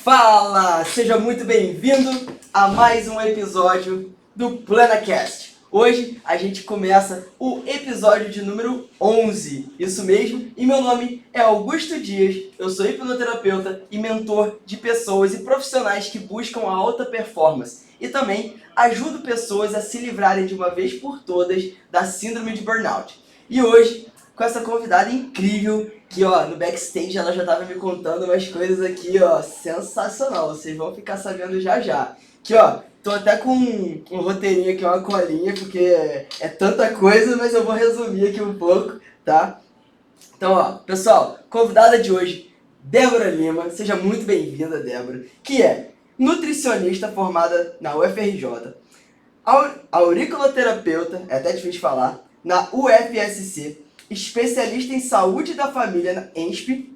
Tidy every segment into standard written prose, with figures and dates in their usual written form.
Fala! Seja muito bem-vindo a mais um episódio do PlanaCast. Hoje a gente começa o episódio de número 11, isso mesmo, e meu nome é Augusto Dias, eu sou hipnoterapeuta e mentor de pessoas e profissionais que buscam a alta performance e também ajudo pessoas a se livrarem de uma vez por todas da síndrome de burnout. E hoje, com essa convidada incrível, que ó, no backstage ela já tava me contando umas coisas aqui, ó, sensacional, vocês vão ficar sabendo já já. Que ó, tô até com um roteirinho aqui, uma colinha, porque é tanta coisa, mas eu vou resumir aqui um pouco, tá? Então ó, pessoal, convidada de hoje, Débora Lima, seja muito bem-vinda, Débora, que é nutricionista formada na UFRJ, auriculoterapeuta, é até difícil de falar, na UFSC, especialista em saúde da família na ENSP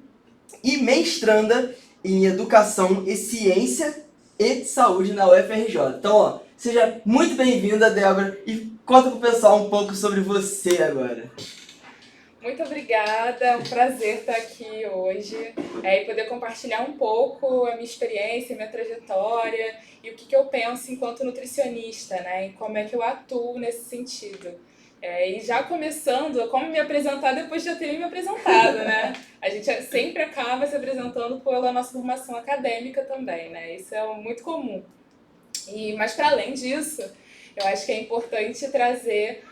e mestranda em educação e ciência e saúde na UFRJ. Então, ó, seja muito bem-vinda, Débora, e conta pro pessoal um pouco sobre você agora. Muito obrigada, é um prazer estar aqui hoje e poder compartilhar um pouco a minha experiência, a minha trajetória e o que eu penso enquanto nutricionista, né? E como é que eu atuo nesse sentido. E já começando, como me apresentar depois de eu ter me apresentado, né? A gente sempre acaba se apresentando pela nossa formação acadêmica também, né? Isso é muito comum. Mas para além disso, eu acho que é importante trazer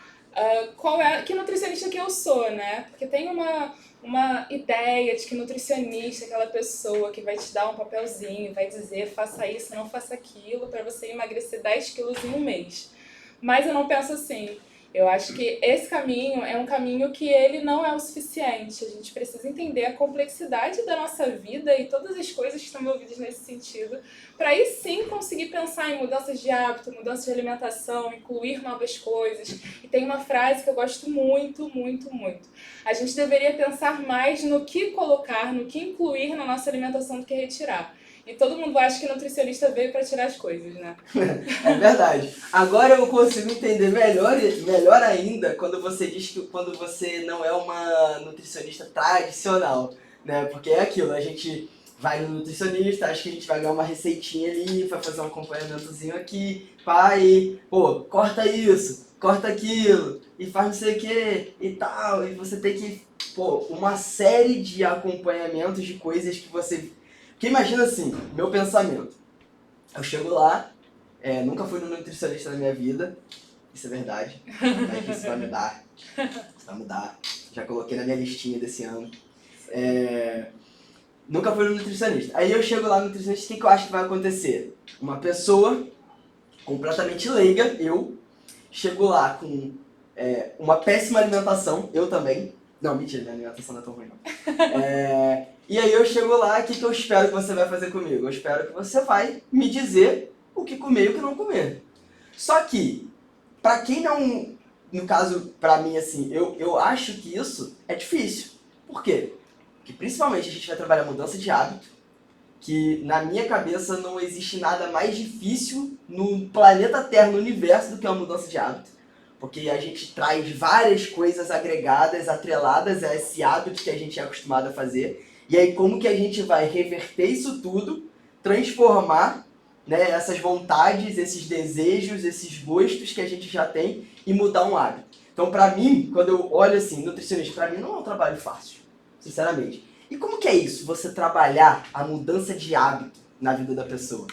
que nutricionista que eu sou, né? Porque tem uma ideia de que nutricionista é aquela pessoa que vai te dar um papelzinho, vai dizer faça isso, não faça aquilo, para você emagrecer 10 quilos em um mês. Mas eu não penso assim. Eu acho que esse caminho é um caminho que ele não é o suficiente. A gente precisa entender a complexidade da nossa vida e todas as coisas que estão envolvidas nesse sentido, para aí sim conseguir pensar em mudanças de hábito, mudanças de alimentação, incluir novas coisas. E tem uma frase que eu gosto muito, muito, muito. A gente deveria pensar mais no que colocar, no que incluir na nossa alimentação do que retirar. E todo mundo acha que nutricionista veio para tirar as coisas, né? É verdade. Agora eu consigo entender melhor ainda quando você diz que quando você não é uma nutricionista tradicional, né? Porque é aquilo, a gente vai no nutricionista, acha que a gente vai ganhar uma receitinha ali, vai fazer um acompanhamentozinho aqui, pai, pô, corta isso, corta aquilo, e faz não sei o que e tal, e você tem que, pô, uma série de acompanhamentos de coisas que você... Porque imagina assim, meu pensamento, eu chego lá, nunca fui no nutricionista na minha vida, isso é verdade, mas isso vai mudar, já coloquei na minha listinha desse ano. Nunca fui no nutricionista. Aí eu chego lá no nutricionista, o que eu acho que vai acontecer? Uma pessoa completamente leiga, eu, chego lá com uma péssima alimentação, eu também. Não, mentira, minha alimentação não é tão ruim não. E aí eu chego lá, o que eu espero que você vai fazer comigo? Eu espero que você vai me dizer o que comer e o que não comer. Só que, pra quem não... No caso, pra mim, assim, eu acho que isso é difícil. Por quê? Porque principalmente a gente vai trabalhar mudança de hábito, que na minha cabeça não existe nada mais difícil no planeta Terra, no universo, do que uma mudança de hábito. Porque a gente traz várias coisas agregadas, atreladas a esse hábito que a gente é acostumado a fazer. E aí como que a gente vai reverter isso tudo, transformar, né, essas vontades, esses desejos, esses gostos que a gente já tem e mudar um hábito. Então pra mim, quando eu olho assim, nutricionista, pra mim não é um trabalho fácil, sinceramente. E como que é isso, você trabalhar a mudança de hábito na vida da pessoa?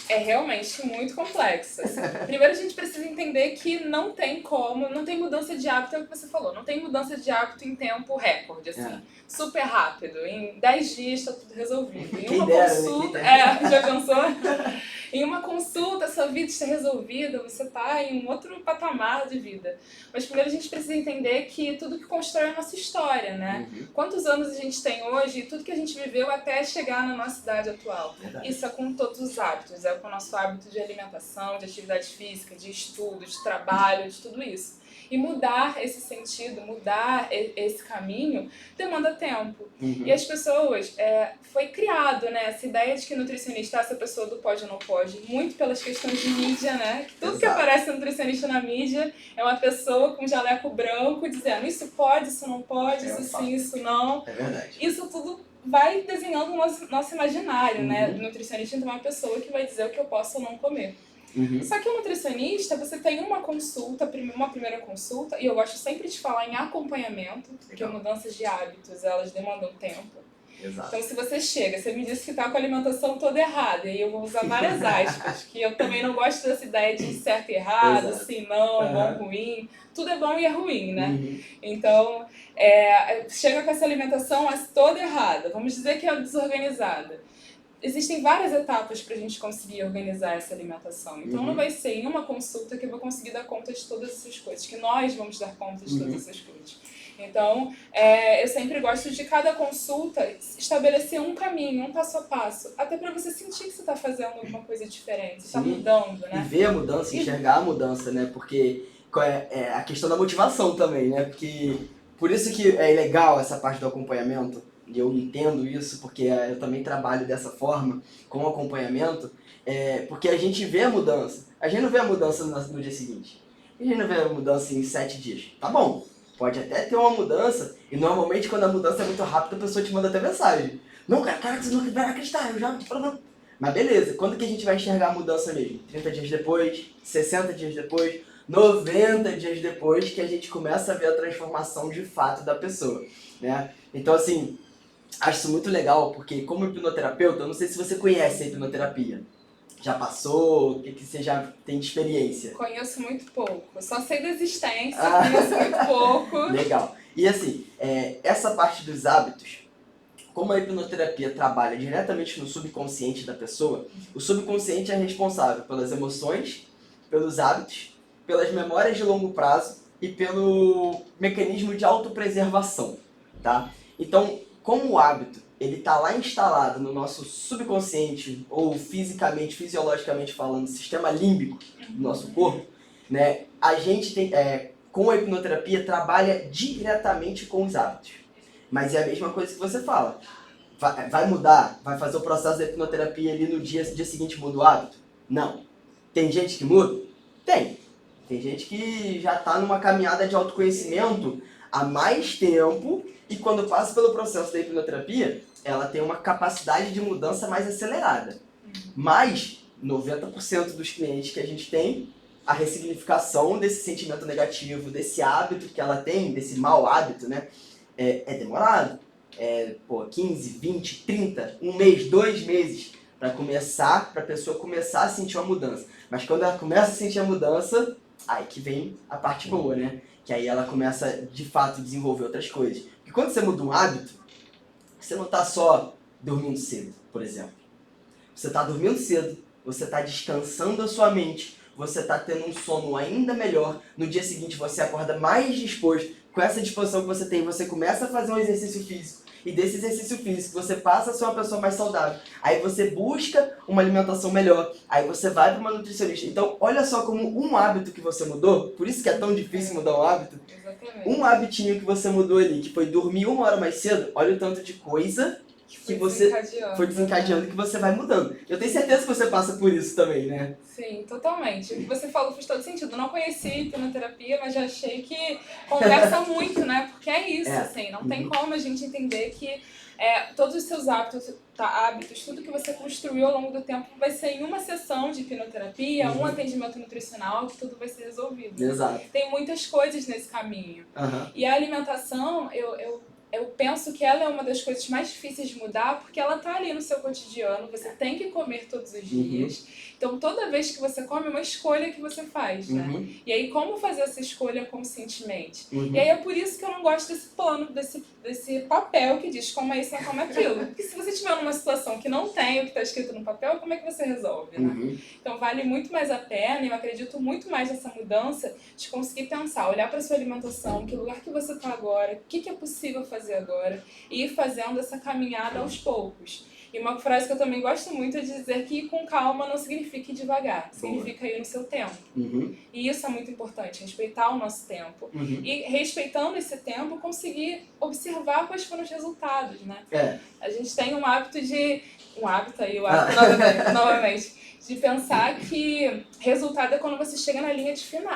É realmente muito complexo. Assim. Primeiro a gente precisa entender que não tem mudança de hábito, é o que você falou, não tem mudança de hábito em tempo recorde, assim, super rápido. Em 10 dias está tudo resolvido. Em uma consulta, já pensou? Em uma consulta, sua vida está resolvida, você está em um outro patamar de vida. Mas primeiro a gente precisa entender que tudo que constrói a nossa história, né? Quantos anos a gente tem hoje e tudo que a gente viveu até chegar na nossa idade atual. Verdade. Isso é com todos os hábitos, é com o nosso hábito de alimentação, de atividade física, de estudo, de trabalho, de tudo isso. E mudar esse sentido, mudar esse caminho, demanda tempo. E as pessoas, foi criado, né, essa ideia de que nutricionista é essa pessoa do pode ou não pode, muito pelas questões de mídia, né? Que tudo que aparece nutricionista na mídia é uma pessoa com jaleco branco dizendo isso pode, isso não pode, isso sim, isso não. É verdade. Isso tudo vai desenhando o nosso imaginário, né? O nutricionista então é uma pessoa que vai dizer o que eu posso ou não comer. Só que o nutricionista, você tem uma consulta, uma primeira consulta, e eu gosto sempre de falar em acompanhamento, porque mudanças de hábitos, elas demandam tempo. Exato. Então, se você chega, você me disse que está com a alimentação toda errada, e eu vou usar várias aspas, que eu também não gosto dessa ideia de certo e errado, sim, não, bom, ruim. Tudo é bom e é ruim, né? Então, chega com essa alimentação toda errada, vamos dizer que é desorganizada. Existem várias etapas para a gente conseguir organizar essa alimentação. Então, não vai ser em uma consulta que eu vou conseguir dar conta de todas essas coisas, que nós vamos dar conta de todas essas coisas. Então, eu sempre gosto de cada consulta estabelecer um caminho, um passo a passo, até para você sentir que você está fazendo alguma coisa diferente, está mudando, né? E ver a mudança, enxergar a mudança, né? Porque é a questão da motivação também, né? Porque por isso que é legal essa parte do acompanhamento, e eu entendo isso, porque eu também trabalho dessa forma, com acompanhamento, porque a gente vê a mudança. A gente não vê a mudança no dia seguinte. A gente não vê a mudança em 7 dias. Tá bom, pode até ter uma mudança, e normalmente quando a mudança é muito rápida, a pessoa te manda até mensagem. Não, cara, você não vai acreditar, eu já tô falando. Mas beleza, quando que a gente vai enxergar a mudança mesmo? 30 dias depois, 60 dias depois, 90 dias depois que a gente começa a ver a transformação de fato da pessoa, né? Então, assim, acho isso muito legal, porque como hipnoterapeuta, eu não sei se você conhece a hipnoterapia. Já passou? O que você já tem de experiência? Conheço muito pouco. Só sei da existência, conheço muito pouco. Legal. E assim, essa parte dos hábitos, como a hipnoterapia trabalha diretamente no subconsciente da pessoa, o subconsciente é responsável pelas emoções, pelos hábitos, pelas memórias de longo prazo e pelo mecanismo de autopreservação, tá? Então, como o hábito ele está lá instalado no nosso subconsciente, ou fisicamente, fisiologicamente falando, sistema límbico do nosso corpo, né, a gente tem, com a hipnoterapia trabalha diretamente com os hábitos. Mas é a mesma coisa que você fala. Vai mudar? Vai fazer o processo da hipnoterapia ali no dia seguinte muda o hábito? Não. Tem gente que muda? Tem. Tem gente que já está numa caminhada de autoconhecimento há mais tempo e quando passa pelo processo da hipnoterapia, ela tem uma capacidade de mudança mais acelerada. Mas 90% dos clientes que a gente tem, a ressignificação desse sentimento negativo, desse hábito que ela tem, desse mau hábito, né, é demorado. 15, 20, 30, um mês, 2 meses para a pessoa começar a sentir uma mudança. Mas quando ela começa a sentir a mudança, aí que vem a parte boa, né? Que aí ela começa, de fato, a desenvolver outras coisas. Porque quando você muda um hábito, você não está só dormindo cedo, por exemplo. Você está dormindo cedo, você está descansando a sua mente, você está tendo um sono ainda melhor. No dia seguinte você acorda mais disposto. Com essa disposição que você tem, você começa a fazer um exercício físico. E desse exercício físico você passa a ser uma pessoa mais saudável. Aí você busca uma alimentação melhor. Aí você vai para uma nutricionista. Então, olha só como um hábito que você mudou, por isso que é tão difícil mudar um hábito. Exatamente. Um habitinho que você mudou ali, que foi dormir 1 hora mais cedo, olha o tanto de coisa que você foi desencadeando, que você vai mudando. Eu tenho certeza que você passa por isso também, né? Sim, totalmente. O que você falou faz todo sentido. Eu não conheci hipnoterapia, mas já achei que conversa muito, né? Porque é isso, assim, não tem como a gente entender que todos os seus hábitos, tudo que você construiu ao longo do tempo vai ser em uma sessão de hipnoterapia, um atendimento nutricional, que tudo vai ser resolvido. Exato. Tem muitas coisas nesse caminho. E a alimentação, eu penso que ela é uma das coisas mais difíceis de mudar, porque ela tá ali no seu cotidiano, você tem que comer todos os dias. Então, toda vez que você come, é uma escolha que você faz, né? E aí, como fazer essa escolha conscientemente? E aí, é por isso que eu não gosto desse plano, desse papel que diz como é isso, não como é aquilo. Porque se você estiver numa situação que não tem o que está escrito no papel, como é que você resolve, né? Então, vale muito mais a pena, e eu acredito muito mais nessa mudança de conseguir pensar, olhar para sua alimentação, que lugar que você está agora, o que é possível fazer agora, e ir fazendo essa caminhada aos poucos. E uma frase que eu também gosto muito é de dizer que ir com calma não significa ir devagar, significa ir no seu tempo. E isso é muito importante, respeitar o nosso tempo. E respeitando esse tempo, conseguir observar quais foram os resultados, né? A gente tem um hábito de um hábito aí, o hábito novamente, de pensar que resultado é quando você chega na linha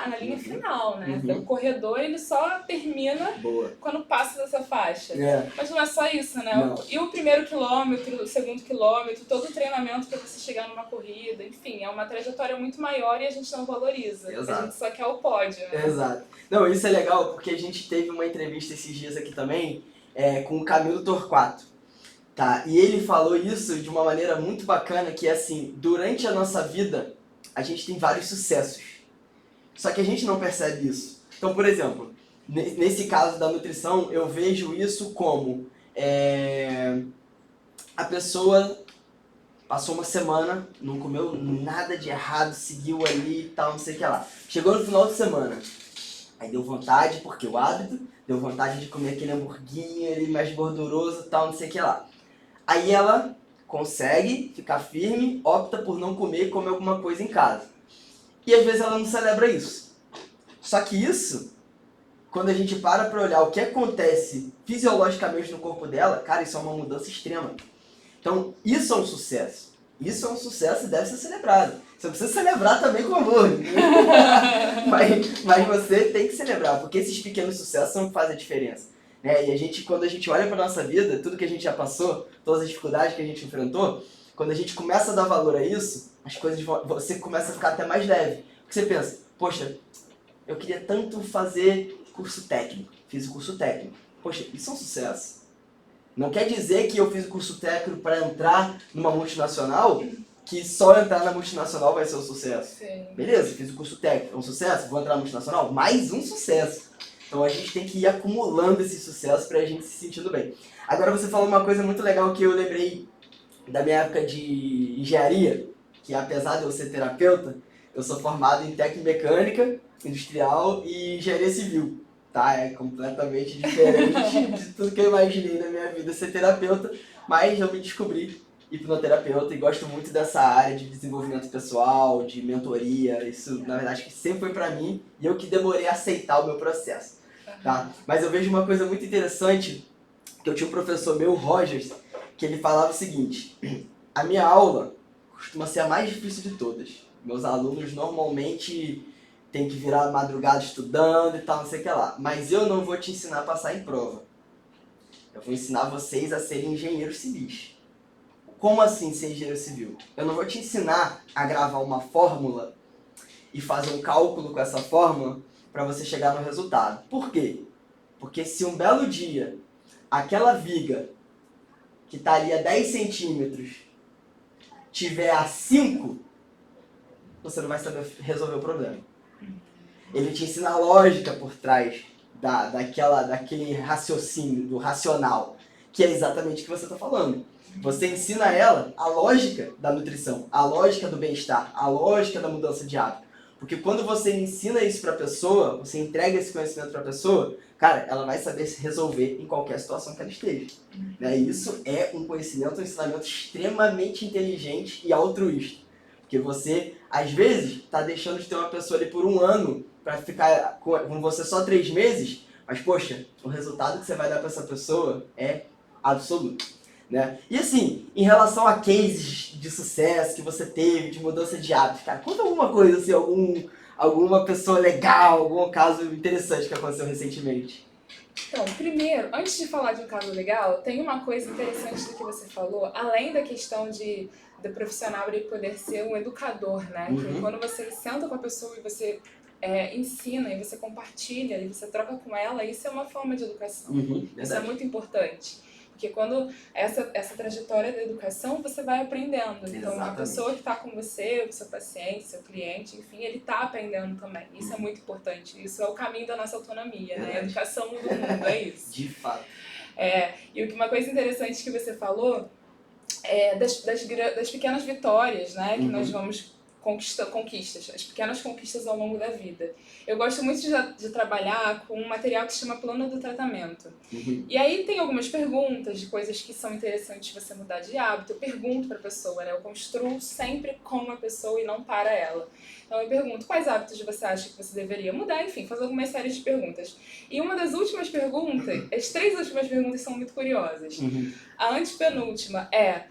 na linha final, né? O corredor, ele só termina quando passa dessa faixa. Mas não é só isso, né? Não. E o primeiro quilômetro, o segundo quilômetro, todo o treinamento para você chegar numa corrida, enfim, é uma trajetória muito maior e a gente não valoriza. Exato. A gente só quer o pódio, né? Exato. Não, isso é legal porque a gente teve uma entrevista esses dias aqui também com o Camilo Torquato. Tá, e ele falou isso de uma maneira muito bacana, que é assim, durante a nossa vida, a gente tem vários sucessos. Só que a gente não percebe isso. Então, por exemplo, nesse caso da nutrição, eu vejo isso como a pessoa passou uma semana, não comeu nada de errado, seguiu ali e tal, não sei o que lá. Chegou no final de semana, aí deu vontade, porque o hábito, deu vontade de comer aquele hamburguinho ali mais gorduroso e tal, não sei o que lá. Aí ela consegue ficar firme, opta por não comer e comer alguma coisa em casa. E às vezes ela não celebra isso. Só que isso, quando a gente para olhar o que acontece fisiologicamente no corpo dela, cara, isso é uma mudança extrema. Então, isso é um sucesso. Isso é um sucesso e deve ser celebrado. Você precisa celebrar também com amor. mas você tem que celebrar, porque esses pequenos sucessos são o que fazem a diferença. E a gente, quando a gente olha para nossa vida, tudo que a gente já passou, todas as dificuldades que a gente enfrentou, quando a gente começa a dar valor a isso, as coisas você começa a ficar até mais leve. Porque você pensa, poxa, eu queria tanto fazer curso técnico, fiz o curso técnico. Poxa, isso é um sucesso. Não quer dizer que eu fiz o curso técnico para entrar numa multinacional, que só entrar na multinacional vai ser um sucesso. Sim. Beleza, fiz o curso técnico, é um sucesso, vou entrar na multinacional, mais um sucesso. Então a gente tem que ir acumulando esse sucesso pra gente se sentindo bem. Agora você falou uma coisa muito legal que eu lembrei da minha época de engenharia, que apesar de eu ser terapeuta, eu sou formado em tecnomecânica, industrial e engenharia civil. Tá? É completamente diferente de tudo que eu imaginei na minha vida ser terapeuta, mas eu me descobri hipnoterapeuta e gosto muito dessa área de desenvolvimento pessoal, de mentoria. Isso, na verdade, sempre foi pra mim e eu que demorei a aceitar o meu processo. Tá? Mas eu vejo uma coisa muito interessante, que eu tinha um professor meu, Rogers, que ele falava o seguinte: a minha aula costuma ser a mais difícil de todas. Meus alunos normalmente têm que virar madrugada estudando e tal, não sei o que lá. Mas eu não vou te ensinar a passar em prova. Eu vou ensinar vocês a serem engenheiros civis. Como assim ser engenheiro civil? Eu não vou te ensinar a gravar uma fórmula e fazer um cálculo com essa fórmula para você chegar no resultado. Por quê? Porque se um belo dia aquela viga que está ali a 10 centímetros tiver a 5, você não vai saber resolver o problema. Ele te ensina a lógica por trás daquele raciocínio, do racional, que é exatamente o que você está falando. Você ensina ela a lógica da nutrição, a lógica do bem-estar, a lógica da mudança de hábito. Porque quando você ensina isso para a pessoa, você entrega esse conhecimento para a pessoa, cara, ela vai saber se resolver em qualquer situação que ela esteja. E isso é um conhecimento, um ensinamento extremamente inteligente e altruísta. Porque você, às vezes, está deixando de ter uma pessoa ali por um ano para ficar com você só 3 meses, mas, poxa, o resultado que você vai dar para essa pessoa é absoluto. E assim, em relação a cases de sucesso que você teve, de mudança de hábitos, cara, conta alguma coisa, assim, alguma pessoa legal, algum caso interessante que aconteceu recentemente. Então, primeiro, antes de falar de um caso legal, tem uma coisa interessante do que você falou, além da questão do profissional ele poder ser um educador, né? Que quando você senta com a pessoa e você ensina, e você compartilha, e você troca com ela, isso é uma forma de educação. Isso é muito importante. Porque quando essa trajetória da educação, você vai aprendendo. Então, a pessoa que está com você, o seu paciente, seu cliente, enfim, ele está aprendendo também. Isso é muito importante. Isso é o caminho da nossa autonomia, né? A educação muda o mundo, é isso. De fato. E uma coisa interessante que você falou é das pequenas vitórias, né? Que nós vamos conquistas, as pequenas conquistas ao longo da vida. Eu gosto muito de trabalhar com um material que se chama plano do tratamento. E aí tem algumas perguntas de coisas que são interessantes você mudar de hábito. Eu pergunto para a pessoa, né? Eu construo sempre com a pessoa e não para ela. Então eu pergunto, quais hábitos você acha que você deveria mudar? Enfim, faço algumas séries de perguntas. E uma das últimas perguntas, as 3 últimas perguntas são muito curiosas. A antepenúltima é: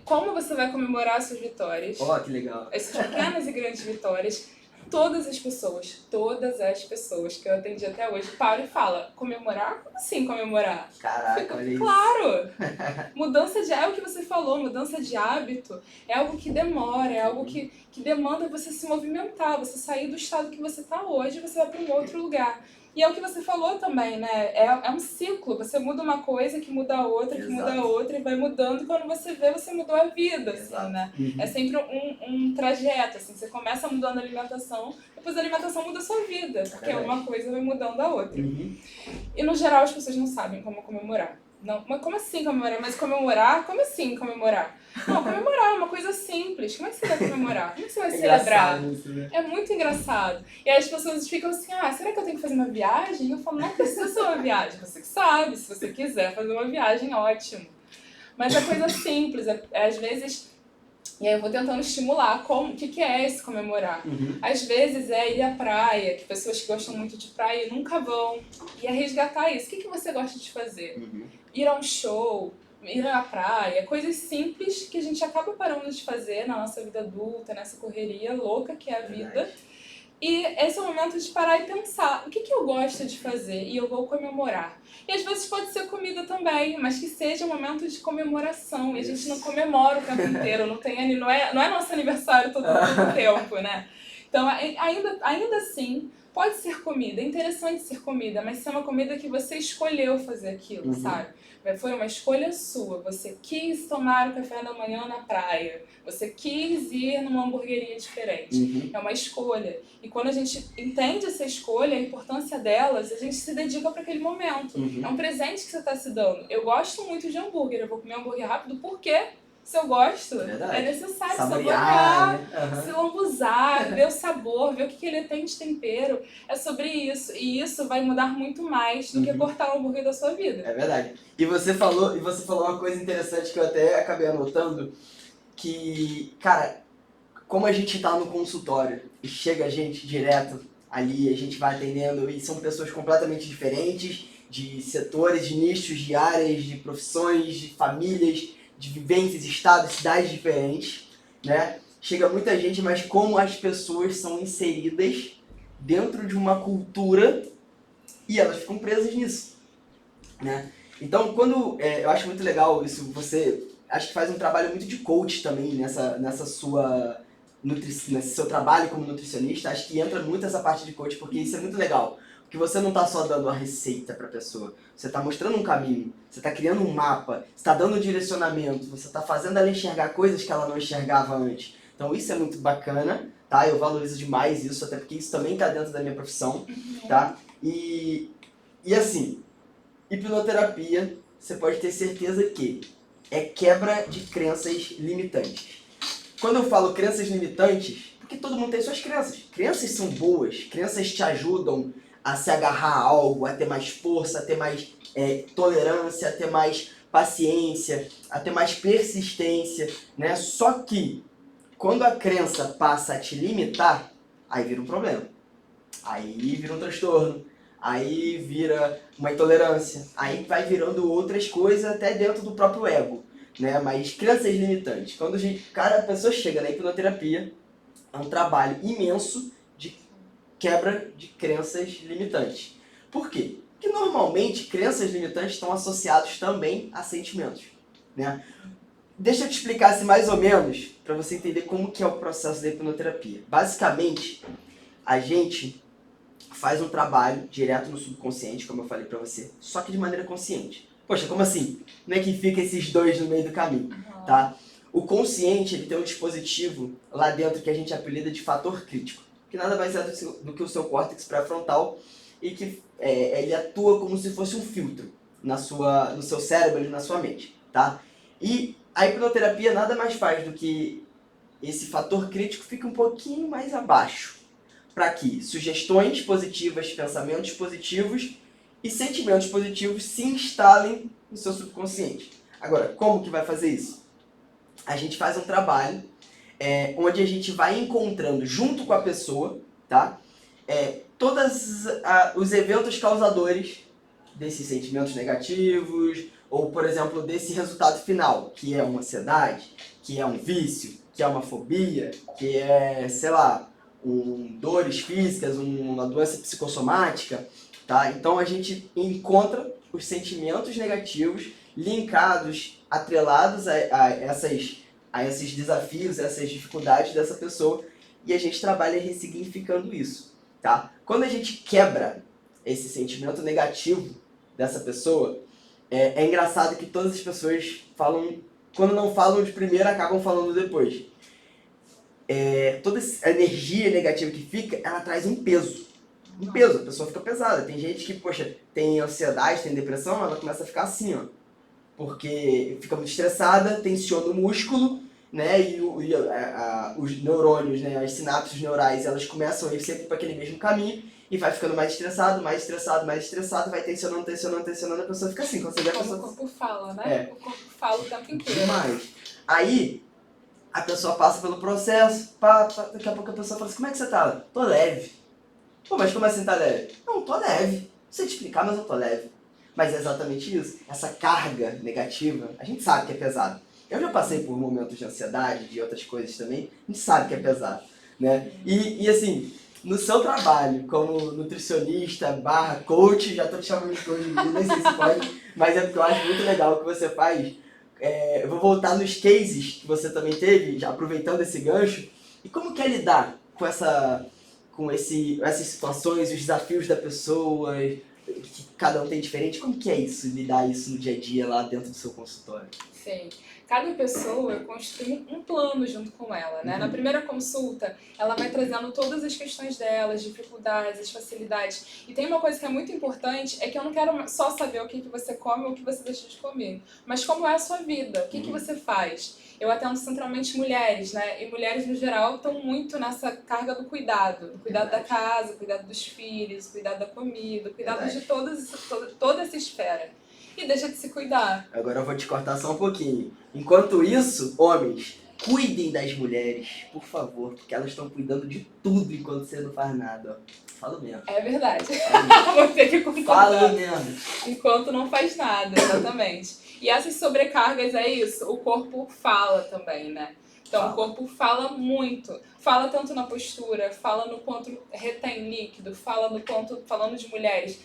Como você vai comemorar as suas vitórias, Ó, que legal. essas pequenas e grandes vitórias. Todas as pessoas que eu atendi até hoje param e falam, comemorar? Como assim comemorar? Caraca, olha isso. Claro! Mudança de é o que você falou, mudança de hábito é algo que demora, é algo que demanda você se movimentar, você sair do estado que você está hoje, você vai para um outro lugar. E é o que você falou também, né? É um ciclo, você muda uma coisa, que muda a outra, que muda a outra, e vai mudando, e quando você vê, você mudou a vida, assim, né? É sempre um trajeto, assim, você começa mudando a alimentação, depois a alimentação muda a sua vida, porque uma coisa vai mudando a outra. E no geral as pessoas não sabem como comemorar. Não, mas como assim comemorar? Mas comemorar? Como assim comemorar? Não, comemorar é uma coisa simples. Como é que você vai comemorar? Como é que você vai celebrar? Isso, né? É muito engraçado. E aí as pessoas ficam assim, será que eu tenho que fazer uma viagem? E eu falo, não precisa ser uma viagem. Você que sabe, se você quiser fazer uma viagem, ótimo. Mas é coisa simples, às vezes... E aí eu vou tentando estimular o que é esse comemorar. Às vezes é ir à praia, que pessoas que gostam muito de praia nunca vão. E é resgatar isso. O que você gosta de fazer? Ir a um show, ir à praia, coisas simples que a gente acaba parando de fazer na nossa vida adulta, nessa correria louca que é a vida. E esse é o momento de parar e pensar, o que eu gosto de fazer e eu vou comemorar. E às vezes pode ser comida também, mas que seja um momento de comemoração. E a gente não comemora o tempo inteiro, não é nosso aniversário todo tempo, né? Então, ainda assim, pode ser comida, é interessante ser comida, mas ser uma comida que você escolheu fazer aquilo, sabe? Foi uma escolha sua, você quis tomar o café da manhã na praia, você quis ir numa hamburgueria diferente, é uma escolha. E quando a gente entende essa escolha, a importância delas, a gente se dedica para aquele momento. É um presente que você está se dando. Eu gosto muito de hambúrguer, eu vou comer hambúrguer rápido porque... Se eu gosto, é necessário saborear, se lambuzar, ver o sabor, ver o que ele tem de tempero. É sobre isso. E isso vai mudar muito mais do que cortar o hambúrguer da sua vida. É verdade. E você falou uma coisa interessante que eu até acabei anotando, que, cara, como a gente tá no consultório e chega a gente direto ali, a gente vai atendendo, e são pessoas completamente diferentes, de setores, de nichos, de áreas, de profissões, de famílias, de vivências, estados, cidades diferentes, né? Chega muita gente, mas como as pessoas são inseridas dentro de uma cultura e elas ficam presas nisso, né? Então, eu acho muito legal isso, você acho que faz um trabalho muito de coach também nesse seu trabalho como nutricionista, acho que entra muito essa parte de coach, porque isso é muito legal. Porque você não está só dando a receita para a pessoa, você está mostrando um caminho, você está criando um mapa, você está dando um direcionamento, você está fazendo ela enxergar coisas que ela não enxergava antes. Então isso é muito bacana, tá? Eu valorizo demais isso, até porque isso também está dentro da minha profissão, tá? E assim, hipnoterapia, você pode ter certeza que é quebra de crenças limitantes. Quando eu falo crenças limitantes, porque todo mundo tem suas crenças. Crenças são boas, crenças te ajudam a se agarrar a algo, a ter mais força, a ter mais tolerância, a ter mais paciência, a ter mais persistência, né? Só que, quando a crença passa a te limitar, aí vira um problema. Aí vira um transtorno. Aí vira uma intolerância. Aí vai virando outras coisas até dentro do próprio ego, né? Mas crenças limitantes. Quando a pessoa chega na hipnoterapia, é um trabalho imenso de quebra de crenças limitantes. Por quê? Porque normalmente crenças limitantes estão associadas também a sentimentos, né? Deixa eu te explicar assim, mais ou menos, para você entender como que é o processo da hipnoterapia. Basicamente, a gente faz um trabalho direto no subconsciente, como eu falei para você, só que de maneira consciente. Poxa, como assim? Não é que fica esses dois no meio do caminho, tá? O consciente, ele tem um dispositivo lá dentro que a gente apelida de fator crítico, que nada mais é do que o seu córtex pré-frontal e que ele atua como se fosse um filtro no seu cérebro e na sua mente, tá? E a hipnoterapia nada mais faz do que esse fator crítico fique um pouquinho mais abaixo, para que sugestões positivas, pensamentos positivos e sentimentos positivos se instalem no seu subconsciente. Agora, como que vai fazer isso? A gente faz um trabalho onde a gente vai encontrando junto com a pessoa, tá? Todos os eventos causadores desses sentimentos negativos Ou, por exemplo, desse resultado final, que é uma ansiedade, que é um vício, que é uma fobia, que é, sei lá, dores físicas, uma doença psicossomática, tá? Então a gente encontra os sentimentos negativos linkados, atrelados a esses desafios, a essas dificuldades dessa pessoa, e a gente trabalha ressignificando isso, tá? Quando a gente quebra esse sentimento negativo dessa pessoa, é engraçado que todas as pessoas falam, quando não falam de primeira, acabam falando depois. Toda a energia negativa que fica, ela traz um peso. Um peso, a pessoa fica pesada. Tem gente que, poxa, tem ansiedade, tem depressão, ela começa a ficar assim, ó. Porque fica muito estressada, tensiona o músculo, né? E os neurônios, né? As sinapses neurais, elas começam a ir sempre para aquele mesmo caminho e vai ficando mais estressado, mais estressado, mais estressado, vai tensionando, tensionando, tensionando, a pessoa fica assim. Quando você vê a Como pessoa... o corpo fala, né? O corpo fala o tempo inteiro. Demais. Aí, a pessoa passa pelo processo, daqui a pouco a pessoa fala assim, como é que você tá? Tô leve. Pô, mas como assim tá leve? Não, tô leve. Não sei te explicar, mas eu tô leve. Mas é exatamente isso. Essa carga negativa, a gente sabe que é pesado. Eu já passei por momentos de ansiedade, de outras coisas também, a gente sabe que é pesado, né? E assim, no seu trabalho como nutricionista, coach, já tô te chamando de coach, nem sei se pode, mas é porque eu acho muito legal o que você faz. Eu vou voltar nos cases que você também teve, já aproveitando esse gancho, e como que é lidar com essas situações, os desafios da pessoa, que cada um tem diferente. Como que é isso, lidar isso no dia a dia lá dentro do seu consultório? Sim. Cada pessoa constrói um plano junto com ela, né? Na primeira consulta, ela vai trazendo todas as questões dela, as dificuldades, as facilidades. E tem uma coisa que é muito importante, é que eu não quero só saber o que você come ou o que você deixa de comer, mas como é a sua vida, o que você faz. Eu atendo centralmente mulheres, né? E mulheres, no geral, estão muito nessa carga do cuidado da casa, cuidado dos filhos, cuidado da comida, cuidado de toda essa esfera. E deixa de se cuidar. Agora eu vou te cortar só um pouquinho. Enquanto isso, homens, cuidem das mulheres, por favor, porque elas estão cuidando de tudo enquanto você não faz nada. Falo mesmo. É verdade. Vou ter que concordar. Falo mesmo. Enquanto não faz nada, exatamente. E essas sobrecargas é isso, o corpo fala também, né? Então o corpo fala muito. Fala tanto na postura, fala no quanto retém líquido, fala no quanto, falando de mulheres,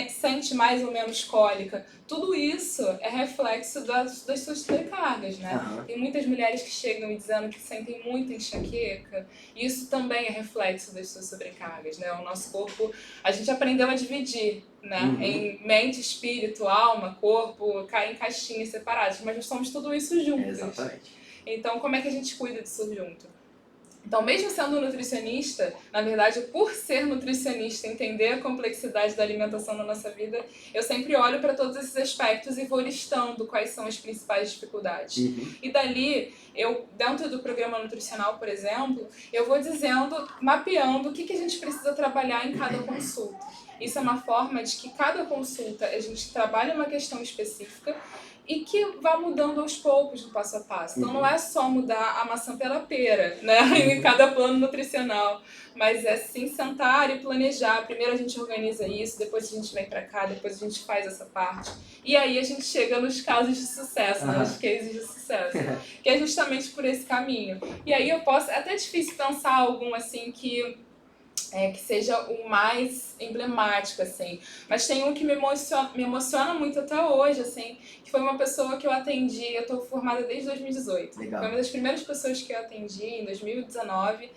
sente mais ou menos cólica. Tudo isso é reflexo das suas sobrecargas, né? Tem muitas mulheres que chegam me dizendo que sentem muita enxaqueca. E isso também é reflexo das suas sobrecargas, né? O nosso corpo, a gente aprendeu a dividir, né? Em mente, espírito, alma, corpo, em caixinhas separadas. Mas nós somos tudo isso juntos. Exatamente. Então, como é que a gente cuida disso junto? Então, mesmo sendo nutricionista, na verdade, por ser nutricionista, entender a complexidade da alimentação na nossa vida, eu sempre olho para todos esses aspectos e vou listando quais são as principais dificuldades. E dali, eu, dentro do programa nutricional, por exemplo, eu vou dizendo, mapeando o que a gente precisa trabalhar em cada consulta. Isso é uma forma de que cada consulta a gente trabalhe uma questão específica e que vá mudando aos poucos no passo a passo. Então não é só mudar a maçã pela pera, né, em cada plano nutricional, mas é sim sentar e planejar. Primeiro a gente organiza isso, depois a gente vem para cá, depois a gente faz essa parte. E aí a gente chega nos casos de sucesso, né, nos cases de sucesso, que é justamente por esse caminho. E aí eu posso, é até difícil pensar algum assim que seja o mais emblemático, assim. Mas tem um que me emociona muito até hoje, assim, que foi uma pessoa que eu atendi, eu tô formada desde 2018. Legal. Foi uma das primeiras pessoas que eu atendi em 2019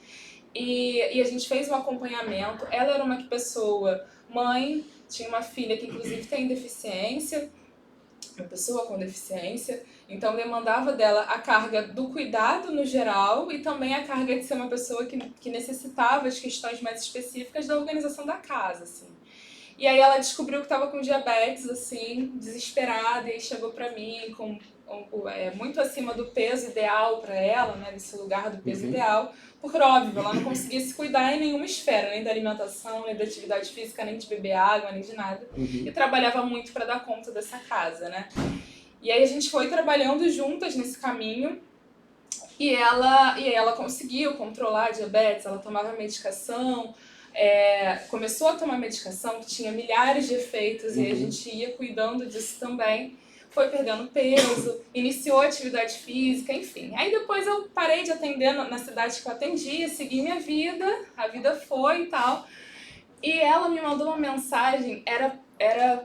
e a gente fez um acompanhamento. Ela era uma pessoa, mãe, tinha uma filha que inclusive tem deficiência, uma pessoa com deficiência, então demandava dela a carga do cuidado no geral e também a carga de ser uma pessoa que necessitava as questões mais específicas da organização da casa, assim. E aí ela descobriu que estava com diabetes, assim, desesperada, e aí chegou pra mim muito acima do peso ideal para ela, né, desse lugar do peso ideal, porque óbvio, ela não conseguia se cuidar em nenhuma esfera, nem da alimentação, nem da atividade física, nem de beber água, nem de nada, e trabalhava muito para dar conta dessa casa, né. E aí a gente foi trabalhando juntas nesse caminho, e ela conseguiu controlar a diabetes, ela tomava medicação, começou a tomar medicação que tinha milhares de efeitos e a gente ia cuidando disso também. Foi perdendo peso, iniciou atividade física, enfim. Aí depois eu parei de atender na cidade que eu atendia, segui minha vida, a vida foi e tal. E ela me mandou uma mensagem, era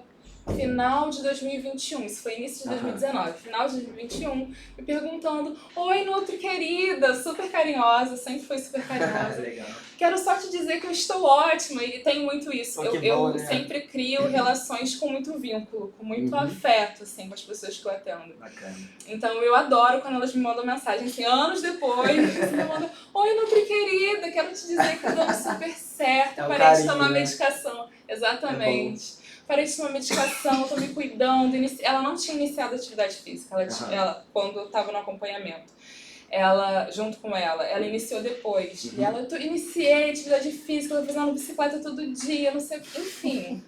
final de 2021, isso foi início de 2019, final de 2021, me perguntando: oi, Nutri querida, super carinhosa, sempre foi super carinhosa. Legal. Quero só te dizer que eu estou ótima e tenho muito isso. Pô, eu né? sempre crio relações com muito vínculo, com muito afeto, assim, com as pessoas que eu atendo. Bacana. Então eu adoro quando elas me mandam mensagem, assim, anos depois, você me manda: oi, Nutri querida, quero te dizer que tá dando super certo, parei de tomar medicação. Exatamente. Parei de tomar medicação, tô me cuidando. Ela não tinha iniciado atividade física, ela quando eu tava no acompanhamento. Ela, junto com ela iniciou depois. E ela, iniciei atividade física, tô fazendo bicicleta todo dia, não sei o que, enfim.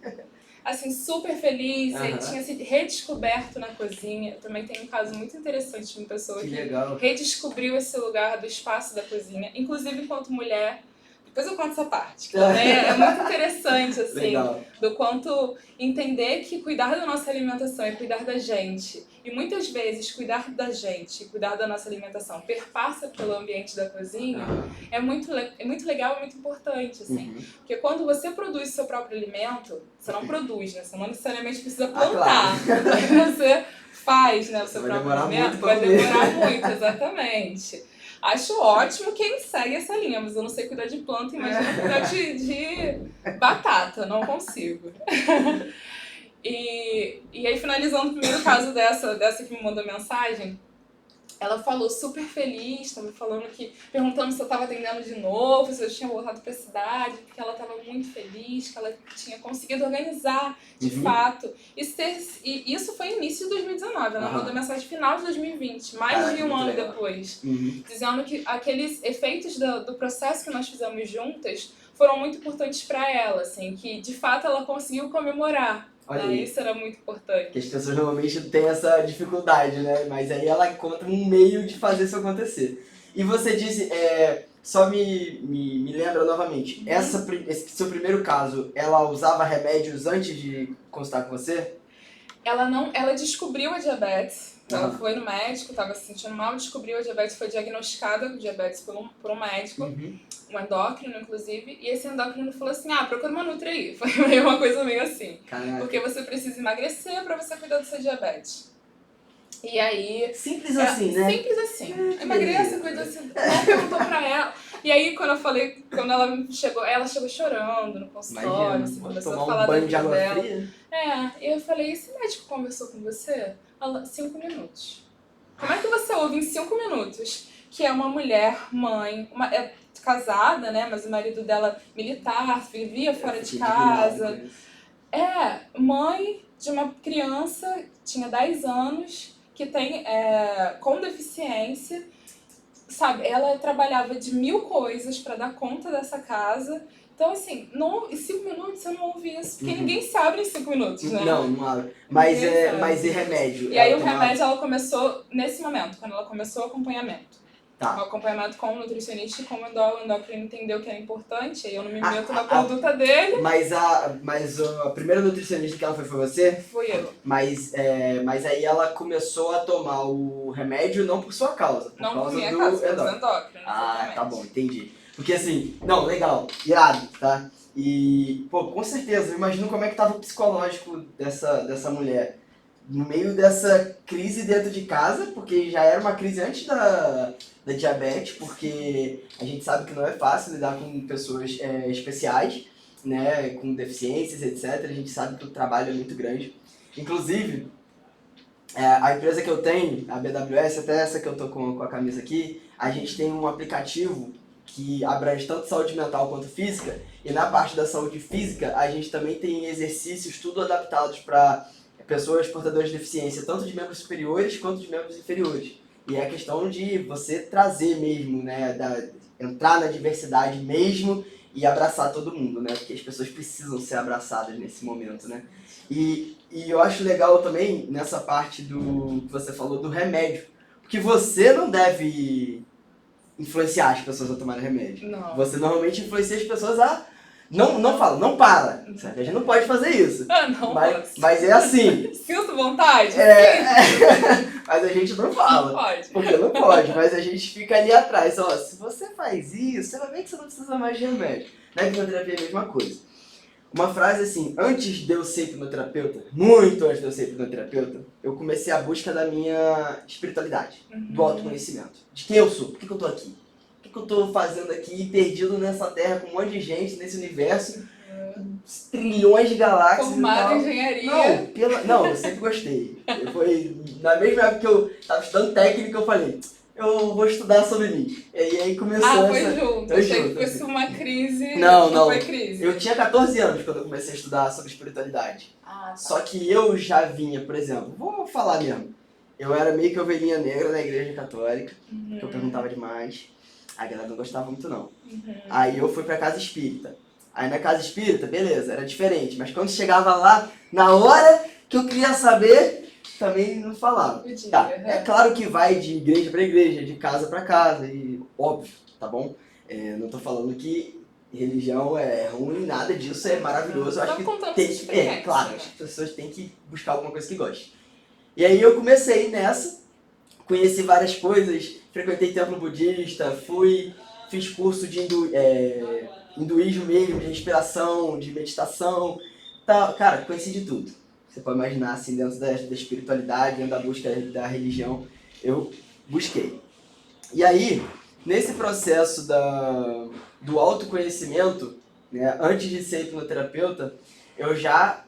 Assim, super feliz, e tinha se redescoberto na cozinha. Eu também tenho um caso muito interessante de uma pessoa que redescobriu esse lugar do espaço da cozinha, inclusive enquanto mulher. Depois eu conto essa parte, que também é muito interessante, assim, do quanto entender que cuidar da nossa alimentação é cuidar da gente. E muitas vezes cuidar da gente, cuidar da nossa alimentação, perpassa pelo ambiente da cozinha, é muito legal e muito importante, assim. Porque quando você produz seu próprio alimento, você não produz, né? Você não necessariamente precisa plantar. Quando você faz, né, o seu próprio alimento, vai demorar muito, exatamente. Acho ótimo quem segue essa linha, mas eu não sei cuidar de planta, imagina cuidar de batata, não consigo. E aí, finalizando o primeiro caso dessa que me mandou mensagem, ela falou super feliz, estava perguntando se eu estava atendendo de novo, se eu tinha voltado para a cidade, porque ela estava muito feliz, que ela tinha conseguido organizar de fato. E isso foi início de 2019, ela mandou mensagem final de 2020, mais de um ano depois, dizendo que aqueles efeitos do processo que nós fizemos juntas foram muito importantes para ela, assim, que de fato ela conseguiu comemorar. Isso era muito importante. Porque as pessoas normalmente têm essa dificuldade, né? Mas aí ela encontra um meio de fazer isso acontecer. E você disse, só me lembra novamente, esse seu primeiro caso, ela usava remédios antes de consultar com você? Ela descobriu a diabetes. Ela foi no médico, estava se sentindo mal, descobriu a diabetes, foi diagnosticada com diabetes por um médico, um endócrino, inclusive, e esse endócrino falou assim: procura uma Nutri aí. Foi uma coisa meio assim. Caraca. Porque você precisa emagrecer para você cuidar do seu diabetes. E aí... Simples assim, né? Simples assim. Emagreça, cuida assim. Ela perguntou pra ela. E aí, quando ela chegou chorando no consultório, assim, começou a falar da vida dela. E eu falei: esse médico conversou com você? Ela, 5 minutos. Como é que você ouve em 5 minutos que é uma mulher, mãe, é casada, né? Mas o marido dela militar, vivia fora de casa. Mãe de uma criança, tinha 10 anos, que tem com deficiência, sabe? Ela trabalhava de 1000 coisas para dar conta dessa casa. Então, assim, em 5 minutos você não ouve isso, porque ninguém se abre em 5 minutos, né? Não abre. Mas e remédio? E aí o remédio ela começou nesse momento, quando ela começou o acompanhamento. Tá. O acompanhamento com o nutricionista e com o endócrino entendeu que era importante, aí eu não me meto na conduta dele. Mas a primeira nutricionista que ela foi você? Fui eu. Mas aí ela começou a tomar o remédio não por sua causa, por causa por minha do causa, por endócrino. Tá bom, entendi. Porque assim, não, legal, irado, tá? E, pô, com certeza, eu imagino como é que tava o psicológico dessa mulher. No meio dessa crise dentro de casa, porque já era uma crise antes da diabetes, porque a gente sabe que não é fácil lidar com pessoas especiais, né, com deficiências, etc. A gente sabe que o trabalho é muito grande. Inclusive, a empresa que eu tenho, a BWS, até essa que eu tô com a camisa aqui, a gente tem um aplicativo que abrange tanto saúde mental quanto física, e na parte da saúde física a gente também tem exercícios tudo adaptados para pessoas portadoras de deficiência, tanto de membros superiores quanto de membros inferiores. E é a questão de você trazer mesmo, né, entrar na diversidade mesmo e abraçar todo mundo, né, porque as pessoas precisam ser abraçadas nesse momento, né. E eu acho legal também, nessa parte do que você falou do remédio, porque você não deve influenciar as pessoas a tomarem remédio. Não. Você normalmente influencia as pessoas a Não fala, não para. Sabe? A gente não pode fazer isso. Ah, não. Mas é assim. Sinto vontade? Mas a gente não Não fala. pode. Porque não pode, mas a gente fica ali atrás. Ó, se você faz isso, você vai ver que você não precisa mais de remédio. Na hipnoterapia é a mesma coisa. Uma frase assim, antes de eu ser hipnoterapeuta, muito antes de eu ser hipnoterapeuta, eu comecei a busca da minha espiritualidade, do autoconhecimento. De quem eu sou, por que eu tô aqui? O que eu tô fazendo aqui, perdido nessa terra com um monte de gente, nesse universo, trilhões de galáxias Formado e em tal. engenharia. Não, eu sempre gostei. Foi na mesma época que eu tava estudando técnica, eu falei, eu vou estudar sobre mim. E aí começou Foi essa... junto. Foi Achei junto, que fosse assim. uma crise. Não. Foi crise. Eu tinha 14 anos quando eu comecei a estudar sobre espiritualidade. Tá. Só que eu já vinha, por exemplo, vou falar mesmo. Eu era meio que ovelhinha negra na igreja católica, que eu perguntava demais. A galera não gostava muito não. Aí eu fui pra casa espírita. Aí na casa espírita, beleza, era diferente. Mas quando chegava lá, na hora que eu queria saber, também não falava. Tá, é claro que vai de igreja pra igreja, de casa pra casa, e óbvio, tá bom? Não tô falando que religião é ruim, nada disso é maravilhoso. Eu acho que tem, claro, acho que as pessoas têm que buscar alguma coisa que gostem. E aí eu comecei nessa, conheci várias coisas, frequentei templo budista, fiz curso de hinduísmo mesmo, de respiração, de meditação, tá, cara, conheci de tudo. Você pode imaginar, assim, dentro da espiritualidade, dentro da busca da religião, eu busquei. E aí, nesse processo do autoconhecimento, né, antes de ser hipnoterapeuta, eu já...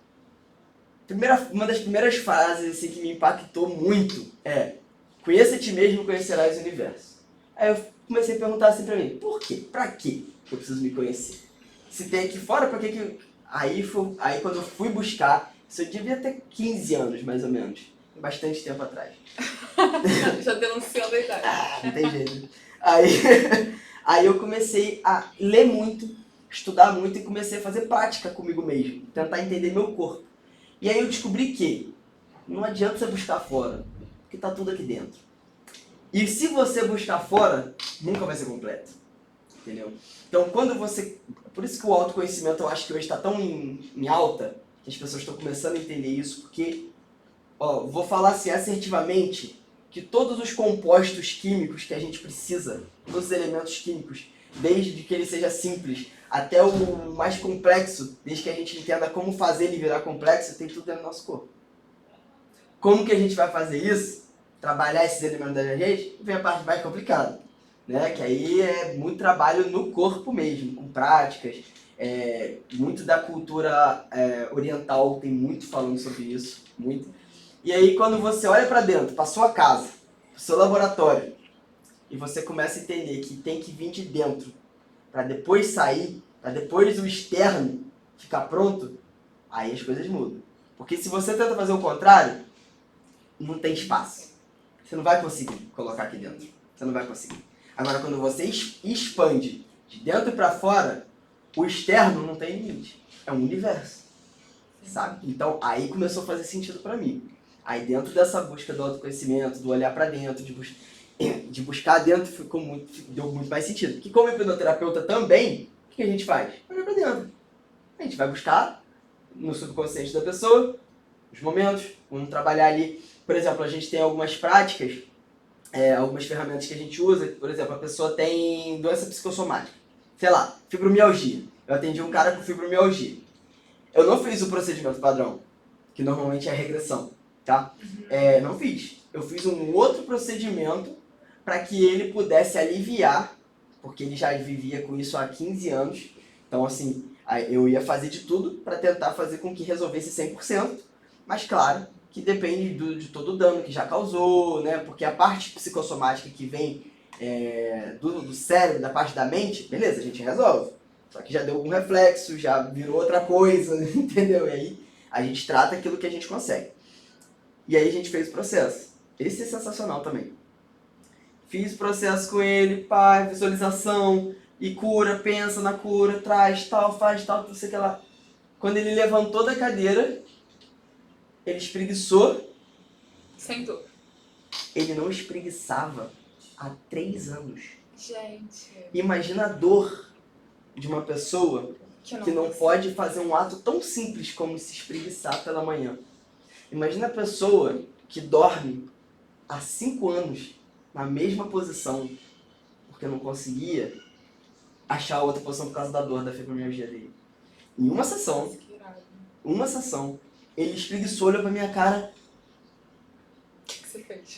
Uma das primeiras frases assim, que me impactou muito é: conheça a ti mesmo, conhecerás o universo. Aí eu comecei a perguntar assim pra mim, por quê? Pra quê que eu preciso me conhecer? Se tem aqui fora, pra que... Aí quando eu fui buscar, isso eu devia ter 15 anos, mais ou menos. Bastante tempo atrás. Já denunciando a idade. Não tem jeito. Aí eu comecei a ler muito, estudar muito e comecei a fazer prática comigo mesmo. Tentar entender meu corpo. E aí eu descobri que não adianta você buscar fora, porque tá tudo aqui dentro. E se você buscar fora, nunca vai ser completo. Entendeu? Então quando você... Por isso que o autoconhecimento eu acho que hoje está tão em alta, que as pessoas estão começando a entender isso, porque, vou falar assim assertivamente, que todos os compostos químicos que a gente precisa, todos os elementos químicos, desde que ele seja simples até o mais complexo, desde que a gente entenda como fazer ele virar complexo, tem tudo dentro do nosso corpo. Como que a gente vai fazer isso? Trabalhar esses elementos da gente? Vem a parte mais complicada, né? Que aí é muito trabalho no corpo mesmo, com práticas. Muito da cultura oriental tem muito falando sobre isso, muito. E aí quando você olha para dentro, para sua casa, para o seu laboratório, e você começa a entender que tem que vir de dentro para depois sair, para depois o externo ficar pronto, aí as coisas mudam. Porque se você tenta fazer o contrário, não tem espaço. Você não vai conseguir colocar aqui dentro. Você não vai conseguir. Agora, quando você expande de dentro para fora, o externo não tem limite. É um universo. Sabe? Então, aí começou a fazer sentido para mim. Aí dentro dessa busca do autoconhecimento, do olhar para dentro, de buscar dentro, deu muito mais sentido. Porque como hipnoterapeuta também, o que a gente faz? Olhar para dentro. A gente vai buscar no subconsciente da pessoa os momentos, vamos trabalhar ali. Por exemplo, a gente tem algumas práticas, algumas ferramentas que a gente usa. Por exemplo, a pessoa tem doença psicossomática. Sei lá, fibromialgia. Eu atendi um cara com fibromialgia. Eu não fiz o procedimento padrão, que normalmente é a regressão, tá? Não fiz. Eu fiz um outro procedimento para que ele pudesse aliviar, porque ele já vivia com isso há 15 anos. Então, assim, eu ia fazer de tudo para tentar fazer com que resolvesse 100%, mas claro que depende de todo o dano que já causou, né? Porque a parte psicossomática que vem do cérebro, da parte da mente, beleza, a gente resolve. Só que já deu algum reflexo, já virou outra coisa, entendeu? E aí a gente trata aquilo que a gente consegue. E aí a gente fez o processo. Esse é sensacional também. Fiz o processo com ele, visualização, e cura, pensa na cura, traz tal, faz tal, não sei o que lá. Quando ele levantou da cadeira, ele espreguiçou. Sentou. Ele não espreguiçava há 3 anos. Gente. Imagina a dor de uma pessoa que não pode fazer um ato tão simples como se espreguiçar pela manhã. Imagina a pessoa que dorme há 5 anos na mesma posição, porque não conseguia achar outra posição por causa da dor, da fibromialgia dele. Em uma sessão, ele espreguiçou, olhou pra minha cara. O que você fez?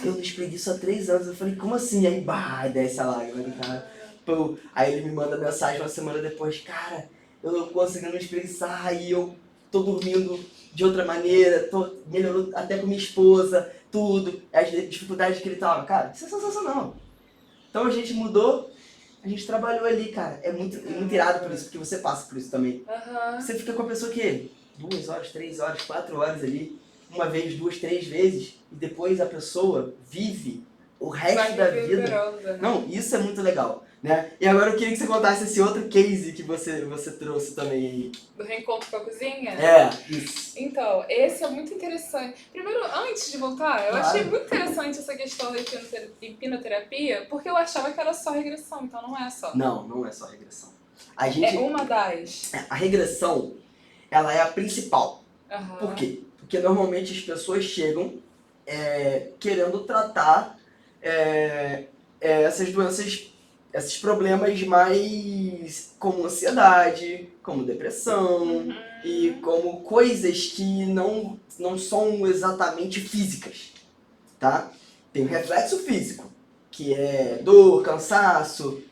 Eu não espreguiço há 3 anos. Eu falei, como assim? Aí, desce a lágrima do cara. Pô. Aí ele me manda mensagem uma semana depois, cara, eu não consegui não espreguiçar, e eu tô dormindo de outra maneira, melhorou até com minha esposa, tudo, as dificuldades que ele tava. Cara, isso é sensacional. Então a gente mudou, a gente trabalhou ali, cara. É muito irado por isso, porque você passa por isso também. Você fica com a pessoa que 2 horas, 3 horas, 4 horas ali, uma vez, 2, 3 vezes, e depois a pessoa vive o resto da vida. Não, isso é muito legal, né? E agora eu queria que você contasse esse outro case que você trouxe também aí. Do reencontro com a cozinha? Isso. Então, esse é muito interessante. Primeiro, antes de voltar, eu achei muito interessante essa questão da hipnoterapia, porque eu achava que era só regressão, então não é só. Não é só regressão. É uma das. A regressão, ela é a principal. Por quê? Porque normalmente as pessoas chegam querendo tratar essas doenças, esses problemas mais como ansiedade, como depressão e como coisas que não são exatamente físicas, tá? Tem o reflexo físico, que é dor, cansaço,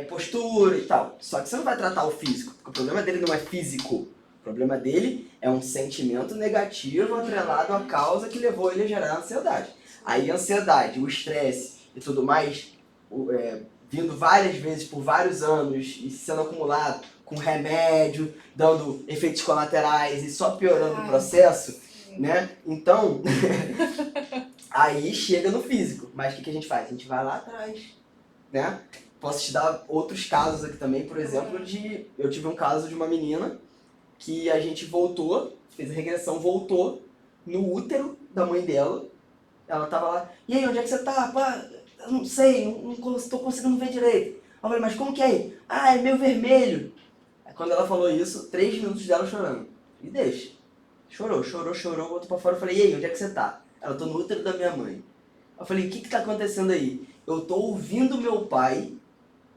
postura e tal. Só que você não vai tratar o físico, porque o problema dele não é físico. O problema dele é um sentimento negativo atrelado à causa que levou ele a gerar ansiedade. Aí a ansiedade, o estresse e tudo mais, vindo várias vezes por vários anos e sendo acumulado com remédio, dando efeitos colaterais e só piorando o processo, né? Então, aí chega no físico. Mas o que a gente faz? A gente vai lá atrás, né? Posso te dar outros casos aqui também, por exemplo, eu tive um caso de uma menina que a gente voltou, fez a regressão, voltou no útero da mãe dela. Ela tava lá, e aí, onde é que você tá? Pá, eu não sei, não tô conseguindo ver direito. Eu falei, mas como que é aí? Ah, é meio vermelho. Aí, quando ela falou isso, 3 minutos dela chorando. E deixa. Chorou, voltou pra fora. Eu falei, e aí, onde é que você tá? Ela, tô no útero da minha mãe. Eu falei, o que tá acontecendo aí? Eu tô ouvindo meu pai.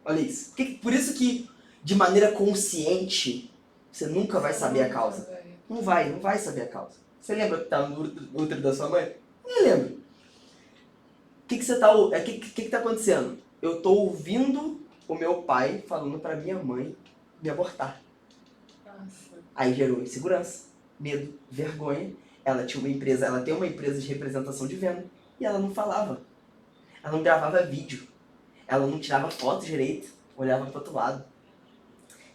Olha isso. Por isso que, de maneira consciente, você nunca vai saber a causa. Não vai saber a causa. Você lembra que tava no útero da sua mãe? Nem lembro. O que tá acontecendo? Eu tô ouvindo o meu pai falando pra minha mãe me abortar. Nossa. Aí gerou insegurança, medo, vergonha. Ela tem uma empresa de representação de venda e ela não falava. Ela não gravava vídeo. Ela não tirava foto direito, olhava pro outro lado.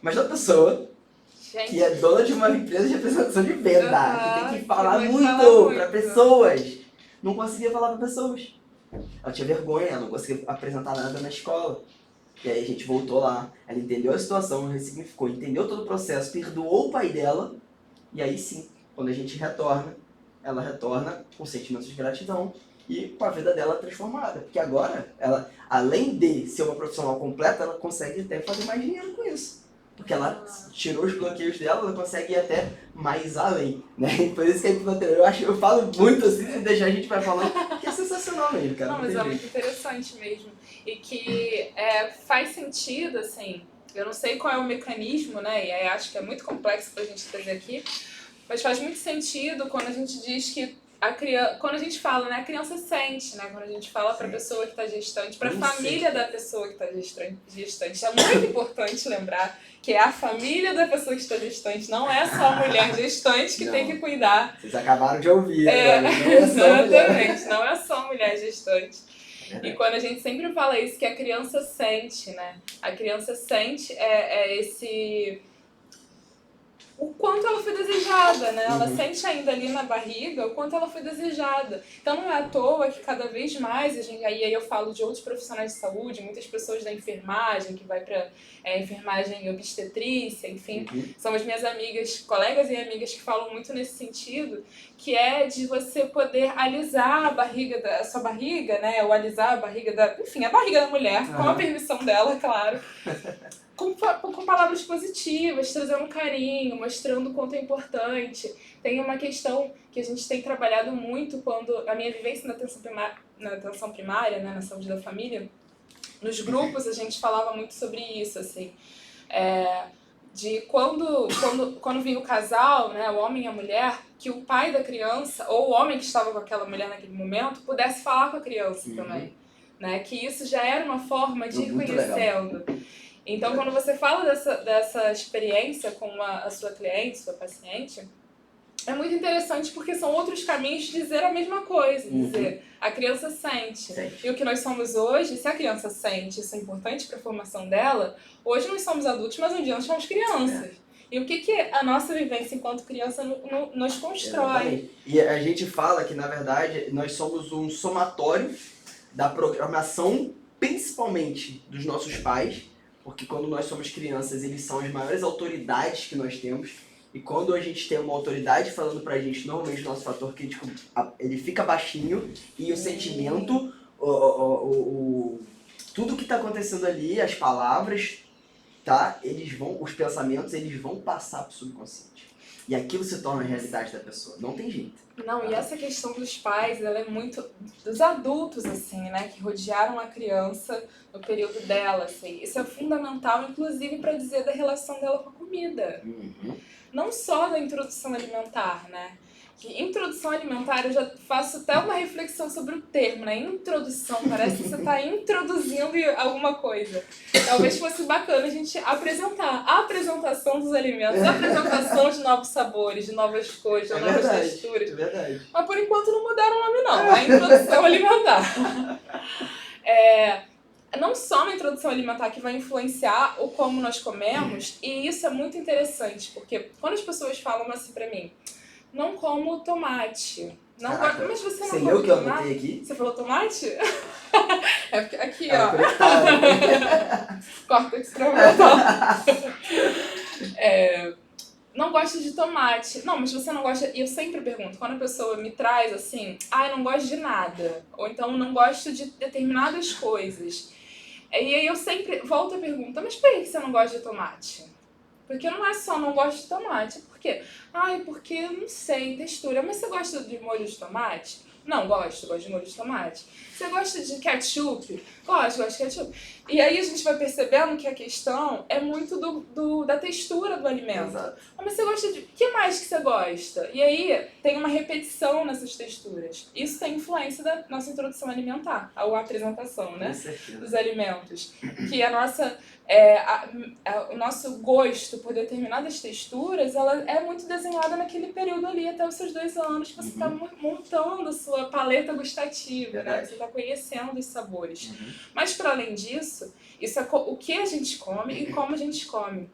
Mas uma pessoa que é dona de uma empresa de representação de venda, que tem que falar muito pra pessoas, não conseguia falar pra pessoas. Ela tinha vergonha, ela não conseguia apresentar nada na escola. E aí a gente voltou lá, ela entendeu a situação, ressignificou, entendeu todo o processo, perdoou o pai dela, e aí sim, quando a gente retorna, ela retorna com sentimentos de gratidão e com a vida dela transformada. Porque agora, ela, além de ser uma profissional completa, ela consegue até fazer mais dinheiro com isso. Porque ela tirou os bloqueios dela, ela consegue ir até mais além, né? Por isso que a hipnoterapia, eu falo muito assim, se deixar a gente vai falando, que é sensacional mesmo, cara. Não, mas é muito interessante mesmo. E que faz sentido, assim, eu não sei qual é o mecanismo, né? E aí acho que é muito complexo pra gente trazer aqui, mas faz muito sentido quando a gente diz que quando a gente fala, né, a criança sente, né? Quando a gente fala para a pessoa que está gestante, para a família da pessoa que está gestante. É muito importante lembrar que é a família da pessoa que está gestante, não é só a mulher gestante que tem que cuidar. Vocês acabaram de ouvir, né? Não é só a mulher. Exatamente, não é só a mulher gestante. E quando a gente sempre fala isso, que a criança sente, né? A criança sente esse... o quanto ela foi desejada, né? Ela sente ainda ali na barriga o quanto ela foi desejada. Então não é à toa que cada vez mais, aí eu falo de outros profissionais de saúde, muitas pessoas da enfermagem, que vai para enfermagem e obstetrícia, enfim, são as minhas amigas, colegas e amigas que falam muito nesse sentido, que é de você poder alisar a sua barriga, né? Ou alisar a barriga a barriga da mulher, com a permissão dela, claro. com palavras positivas, trazendo carinho, mostrando o quanto é importante. Tem uma questão que a gente tem trabalhado muito quando a minha vivência na atenção primária, né, na saúde da família, nos grupos a gente falava muito sobre isso, assim, de quando vinha o casal, né, o homem e a mulher, que o pai da criança, ou o homem que estava com aquela mulher naquele momento, pudesse falar com a criança também, né, que isso já era uma forma de ir conhecendo. Então, quando você fala dessa experiência com a sua cliente, sua paciente, é muito interessante porque são outros caminhos de dizer a mesma coisa, dizer a criança sente. E o que nós somos hoje, se a criança sente, isso é importante para a formação dela, hoje nós somos adultos, mas um dia nós somos crianças. E o que a nossa vivência enquanto criança nos constrói. Exatamente. E a gente fala que, na verdade, nós somos um somatório da programação, principalmente dos nossos pais, porque quando nós somos crianças, eles são as maiores autoridades que nós temos. E quando a gente tem uma autoridade falando pra gente, normalmente o nosso fator crítico, ele fica baixinho e o sentimento, tudo que tá acontecendo ali, as palavras, tá? Os pensamentos, eles vão passar pro subconsciente. E aquilo se torna a realidade da pessoa. Não tem jeito. Não, e essa questão dos pais, ela é muito dos adultos, assim, né? Que rodearam a criança no período dela, assim. Isso é fundamental, inclusive, para dizer da relação dela com a comida. Não só da introdução alimentar, né? Que introdução alimentar, eu já faço até uma reflexão sobre o termo, né? Introdução, parece que você está introduzindo alguma coisa. Talvez fosse bacana a gente apresentar a apresentação dos alimentos, a apresentação de novos sabores, de novas cores, de novas texturas. É verdade. Mas por enquanto não mudaram o nome não, é introdução alimentar. Não só na introdução alimentar que vai influenciar o como nós comemos, e isso é muito interessante, porque quando as pessoas falam assim pra mim, não como tomate. Não gosto, mas você não come tomate? Você leu o que eu anotei aqui? Você falou tomate? É porque aqui, ó. Corta que você não gosto de tomate. Não, mas você não gosta... E eu sempre pergunto, quando a pessoa me traz assim, eu não gosto de nada. Ou então, não gosto de determinadas coisas. E aí eu sempre volto a pergunta, mas por que você não gosta de tomate? Porque não é só não gosto de tomate. Por quê? Porque, não sei, textura. Mas você gosta de molho de tomate? Não, gosto de molho de tomate. Você gosta de ketchup? Gosto de ketchup. E aí a gente vai percebendo que a questão é muito da textura do alimento. Exato. Mas você gosta de... O que mais que você gosta? E aí tem uma repetição nessas texturas. Isso tem influência da nossa introdução alimentar, a apresentação, né? Dos alimentos. Que a nossa... o nosso gosto por determinadas texturas, ela é muito desenhada naquele período ali, até os seus 2 anos, que você está montando a sua paleta gustativa, né? Você está conhecendo os sabores. Mas, para além disso, isso é o que a gente come e como a gente come.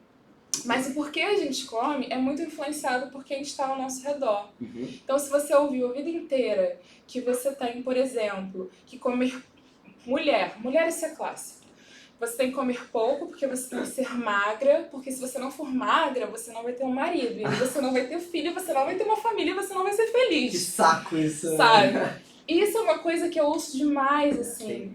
Mas o porquê a gente come é muito influenciado por quem está ao nosso redor. Então, se você ouviu a vida inteira que você tem, por exemplo, que comer... Mulher, isso é clássico. Você tem que comer pouco porque você tem que ser magra, porque se você não for magra, você não vai ter um marido, e você não vai ter filho, você não vai ter uma família, você não vai ser feliz. Que saco isso. Sabe? Isso é uma coisa que eu ouço demais, assim.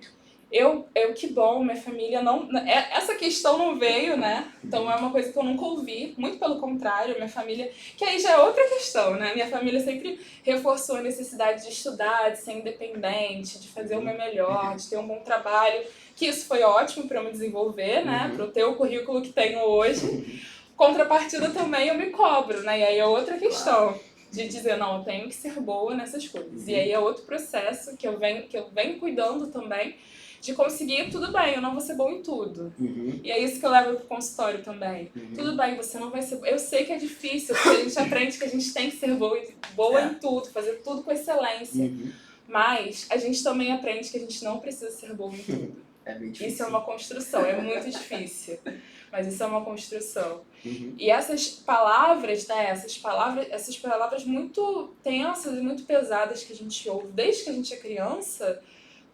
Que bom, minha família não... Essa questão não veio, né? Então é uma coisa que eu nunca ouvi, muito pelo contrário, minha família... Que aí já é outra questão, né? Minha família sempre reforçou a necessidade de estudar, de ser independente, de fazer o meu melhor, de ter um bom trabalho, que isso foi ótimo para eu me desenvolver, né? Para eu ter o currículo que tenho hoje. Contrapartida também eu me cobro, né? E aí é outra questão. De dizer, não, eu tenho que ser boa nessas coisas. E aí é outro processo que eu venho cuidando também, de conseguir, tudo bem, eu não vou ser bom em tudo. E é isso que eu levo pro consultório também. Tudo bem, você não vai ser... Eu sei que é difícil, porque a gente aprende que a gente tem que ser boa em tudo, fazer tudo com excelência. Mas a gente também aprende que a gente não precisa ser bom em tudo. É bem difícil. Isso é uma construção, é muito difícil. Mas isso é uma construção. E essas palavras, né, essas palavras muito tensas e muito pesadas que a gente ouve desde que a gente é criança,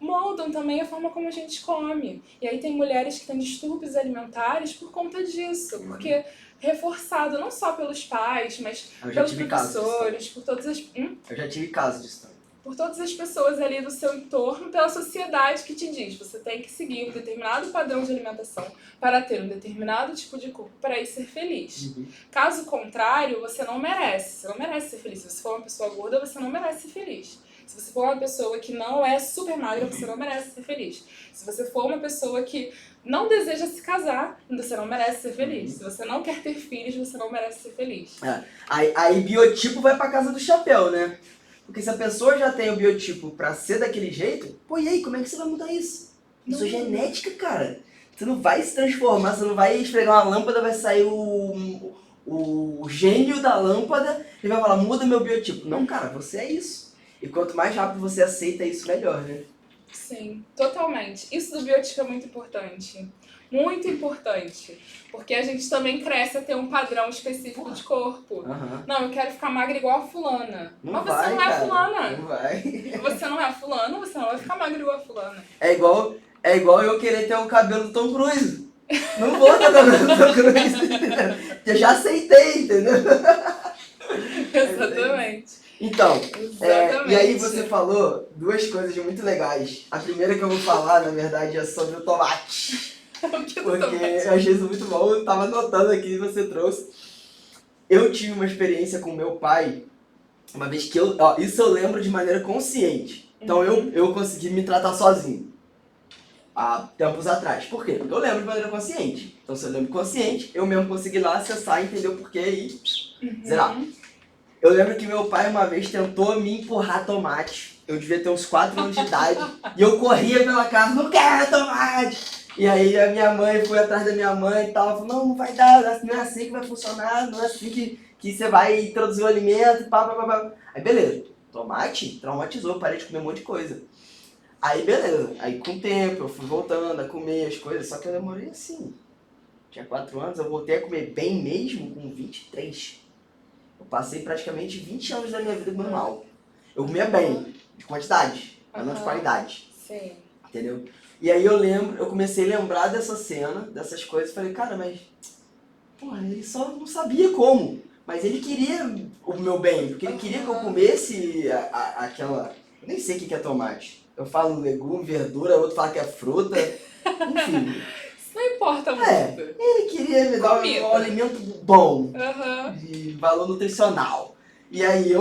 moldam também a forma como a gente come. E aí tem mulheres que têm distúrbios alimentares por conta disso, porque reforçado não só pelos pais, mas pelos professores, por todas as... Eu já tive casos disso também. por todas as pessoas ali do seu entorno, pela sociedade que te diz, você tem que seguir um determinado padrão de alimentação para ter um determinado tipo de corpo para ir ser feliz. Caso contrário, você não merece. Você não merece ser feliz. Se você for uma pessoa gorda, você não merece ser feliz. Se você for uma pessoa que não é super magra, você não merece ser feliz. Se você for uma pessoa que não deseja se casar, você não merece ser feliz. Se você não quer ter filhos, você não merece ser feliz. Aí biotipo vai pra casa do chapéu, né? Porque se a pessoa já tem o biotipo pra ser daquele jeito, pô, e aí, como é que você vai mudar isso? Isso é genética, cara. Você não vai se transformar, você não vai esfregar uma lâmpada, vai sair o gênio da lâmpada e vai falar, muda meu biotipo. Não, cara, você é isso. E quanto mais rápido você aceita isso, melhor, né? Sim, totalmente. Isso do biotipo é muito importante. Muito importante. Porque a gente também cresce a ter um padrão específico de corpo. Não, eu quero ficar magra igual a fulana. Mas você não é a fulana. Não vai. Você não é a fulana, você não vai ficar magra igual a fulana. É igual eu querer ter o cabelo do Tom Cruise. Não vou ter o cabelo do Tom Cruise. Eu já aceitei, entendeu? Exatamente. Então, e aí você falou duas coisas muito legais. A primeira que eu vou falar, na verdade, é sobre o tomate. Porque eu achei isso muito bom, eu tava anotando aqui e você trouxe. Eu tive uma experiência com meu pai, uma vez que isso eu lembro de maneira consciente. Então eu consegui me tratar sozinho, há tempos atrás. Por quê? Porque eu lembro de maneira consciente. Então se eu lembro consciente, eu mesmo consegui lá acessar, entender o porquê e zerar. Eu lembro que meu pai uma vez tentou me empurrar tomate. Eu devia ter uns 4 anos de idade. E eu corria pela casa, não quero tomate! E aí a minha mãe foi atrás da minha mãe e tal. Ela falou, não vai dar, não é assim que vai funcionar, não é assim que você vai introduzir o alimento e pá. Aí beleza, tomate traumatizou, parei de comer um monte de coisa. Aí beleza, aí com o tempo eu fui voltando a comer as coisas, só que eu demorei assim. Tinha 4 anos, eu voltei a comer bem mesmo com 23. Eu passei praticamente 20 anos da minha vida comendo mal. Eu comia bem, de quantidade, mas não de qualidade. Sim. Entendeu? E aí eu comecei a lembrar dessa cena, dessas coisas, e falei, cara, mas... Porra, ele só não sabia como. Mas ele queria o meu bem, porque ele queria que eu comesse aquela... Eu nem sei o que é tomate. Eu falo legume, verdura, outro fala que é fruta, enfim... Não importa muito. Ele queria me dar um alimento bom, de valor nutricional. E aí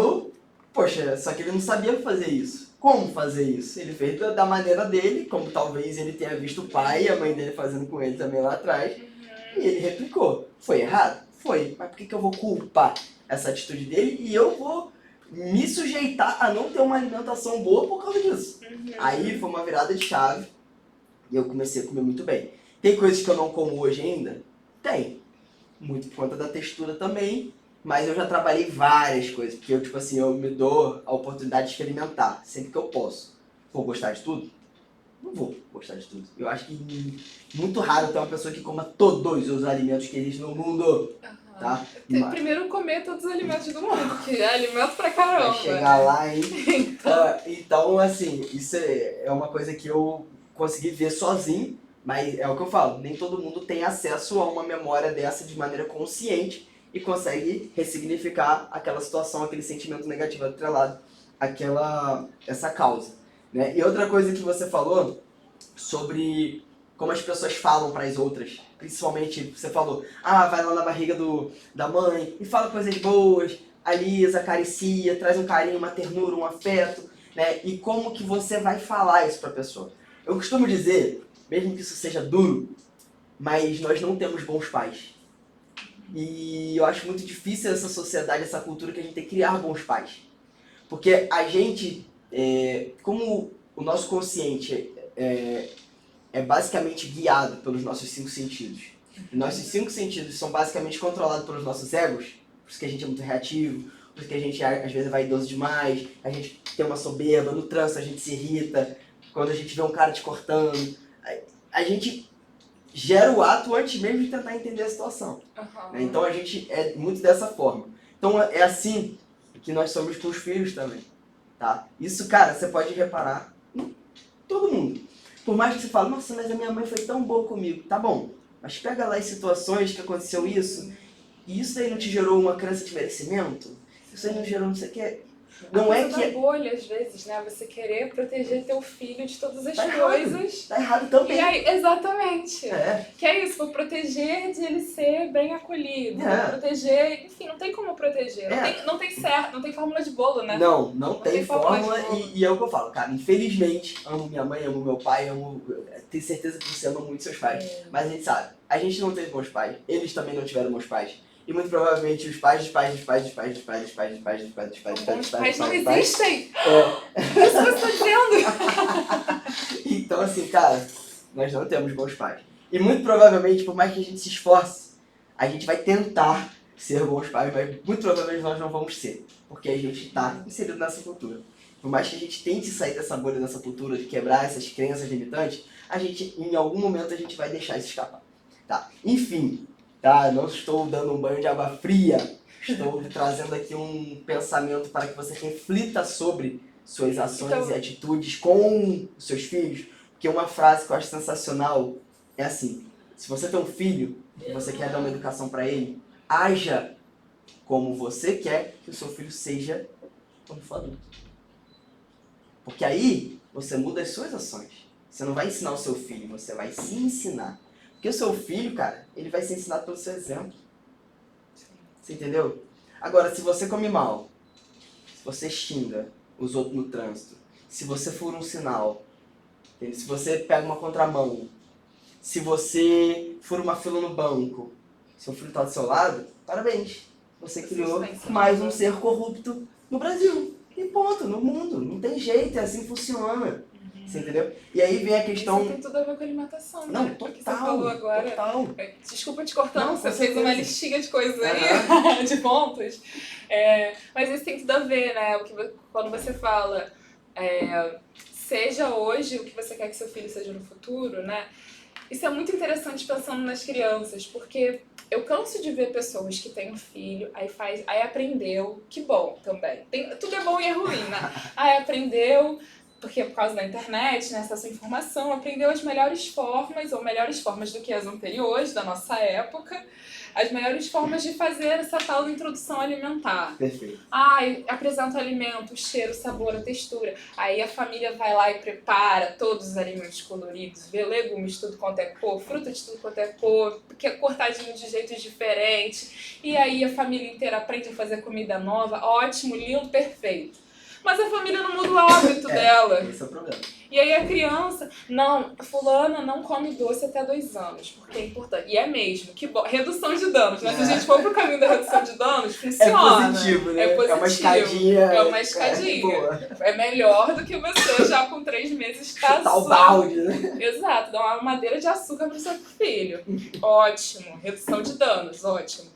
poxa, só que ele não sabia fazer isso. Como fazer isso? Ele fez da maneira dele, como talvez ele tenha visto o pai e a mãe dele fazendo com ele também lá atrás. E ele replicou. Foi errado? Foi. Mas por que eu vou culpar essa atitude dele e eu vou me sujeitar a não ter uma alimentação boa por causa disso? Aí foi uma virada de chave e eu comecei a comer muito bem. Tem coisas que eu não como hoje ainda? Tem. Muito por conta da textura também. Mas eu já trabalhei várias coisas. Porque eu me dou a oportunidade de experimentar. Sempre que eu posso. Vou gostar de tudo? Não vou gostar de tudo. Eu acho que muito raro ter uma pessoa que coma todos os alimentos que existe no mundo. Tá? Primeiro comer todos os alimentos do mundo. Que é alimento pra caramba. Vai chegar lá, hein? Então, assim, isso é uma coisa que eu consegui ver sozinho. Mas é o que eu falo, nem todo mundo tem acesso a uma memória dessa de maneira consciente e consegue ressignificar aquela situação, aquele sentimento negativo atrelado essa causa. Né? E outra coisa que você falou sobre como as pessoas falam para as outras, principalmente você falou, vai lá na barriga da mãe e fala coisas boas, alisa, acaricia, traz um carinho, uma ternura, um afeto, né? E como que você vai falar isso para a pessoa. Eu costumo dizer, mesmo que isso seja duro, mas nós não temos bons pais. E eu acho muito difícil essa sociedade, essa cultura que a gente tem que criar bons pais. Porque a gente, como o nosso consciente é basicamente guiado pelos nossos 5 sentidos. E nossos 5 sentidos são basicamente controlados pelos nossos egos, por isso que a gente é muito reativo, por isso que a gente às vezes é vaidoso demais, a gente tem uma soberba, no trânsito a gente se irrita, quando a gente vê um cara te cortando. A gente gera o ato antes mesmo de tentar entender a situação. Né? Então a gente é muito dessa forma. Então é assim que nós somos com os filhos também. Tá? Isso, cara, você pode reparar em todo mundo. Por mais que você fale, nossa, mas a minha mãe foi tão boa comigo. Tá bom, mas pega lá as situações que aconteceu isso, e isso aí não te gerou uma crença de merecimento? Isso aí não gerou não sei o que. Não a é coisa que... da bolha, às vezes, né? Você querer proteger teu filho de todas as Tá errado. coisas. Tá errado também. E aí, exatamente. É. Que é isso, vou proteger de ele ser bem acolhido. É. Vou proteger, enfim, não tem como proteger. É. Não tem certo, não tem fórmula de bolo, né? Não tem fórmula fórmula de bolo. e é o que eu falo, cara. Infelizmente, amo minha mãe, amo meu pai, tenho certeza que você ama muito seus pais. Mas a gente sabe, a gente não teve bons pais, eles também não tiveram bons pais. E muito provavelmente os pais dos pais dos pais dos pais dos pais dos pais dos pais dos pais dos pais dos pais dos pais Bons pais não dos pais. existem! É. Isso que você tá dizendo! Então assim, cara, nós não temos bons pais. E muito provavelmente, por mais que a gente se esforce, a gente vai tentar ser bons pais, mas muito provavelmente nós não vamos ser. Porque a gente tá inserido nessa cultura. Por mais que a gente tente sair dessa bolha, dessa cultura, de quebrar essas crenças limitantes, a gente, em algum momento, a gente vai deixar isso escapar. Tá? Enfim, tá? Não estou dando um banho de água fria. Estou trazendo aqui um pensamento para que você reflita sobre suas ações e atitudes com os seus filhos. Porque uma frase que eu acho sensacional é assim: se você tem um filho e você quer dar uma educação para ele, haja como você quer que o seu filho seja quando for adulto. Porque aí você muda as suas ações. Você não vai ensinar o seu filho, você vai se ensinar. Porque o seu filho, cara, ele vai ser ensinado pelo seu exemplo. Você entendeu? Agora, se você come mal, se você xinga os outros no trânsito, se você fura um sinal, entendeu? Se você pega uma contramão, se você fura uma fila no banco, seu filho está do seu lado, parabéns. Você criou mais um ser corrupto no Brasil. E ponto, no mundo. Não tem jeito, é assim que funciona. Você entendeu? E aí vem a questão... Isso tem tudo a ver com alimentação, né? Não, Porque total, você falou agora... total. Desculpa te cortar, Não, você com fez uma certeza. listinha de coisas aí, de pontos. Mas isso tem tudo a ver, né? Quando você fala, seja hoje o que você quer que seu filho seja no futuro, né? Isso é muito interessante pensando nas crianças, porque eu canso de ver pessoas que têm um filho, aí aprendeu, que bom também. Tudo é bom e é ruim, né? Aí aprendeu, porque por causa da internet, né, acesso à informação, aprendeu as melhores formas, ou melhores formas do que as anteriores, da nossa época, as melhores formas de fazer essa tal introdução alimentar. Perfeito. Apresenta o alimento, o cheiro, o sabor, a textura. Aí a família vai lá e prepara todos os alimentos coloridos, vê legumes, tudo quanto é cor, fruta de tudo quanto é cor, porque é cortadinho de jeitos diferentes. E aí a família inteira aprende a fazer comida nova, ótimo, lindo, perfeito. Mas a família não muda o hábito dela. Esse é o problema. E aí a criança, fulana não come doce até 2 anos, porque é importante. E é mesmo, que bom. Redução de danos, né? Se a gente for pro caminho da redução de danos, funciona. É positivo, né? É positivo. É uma escadinha. É uma escadinha. É melhor do que você já com 3 meses tá Chutar o balde, né? Exato, dar uma madeira de açúcar pro seu filho. Ótimo. Redução de danos, ótimo.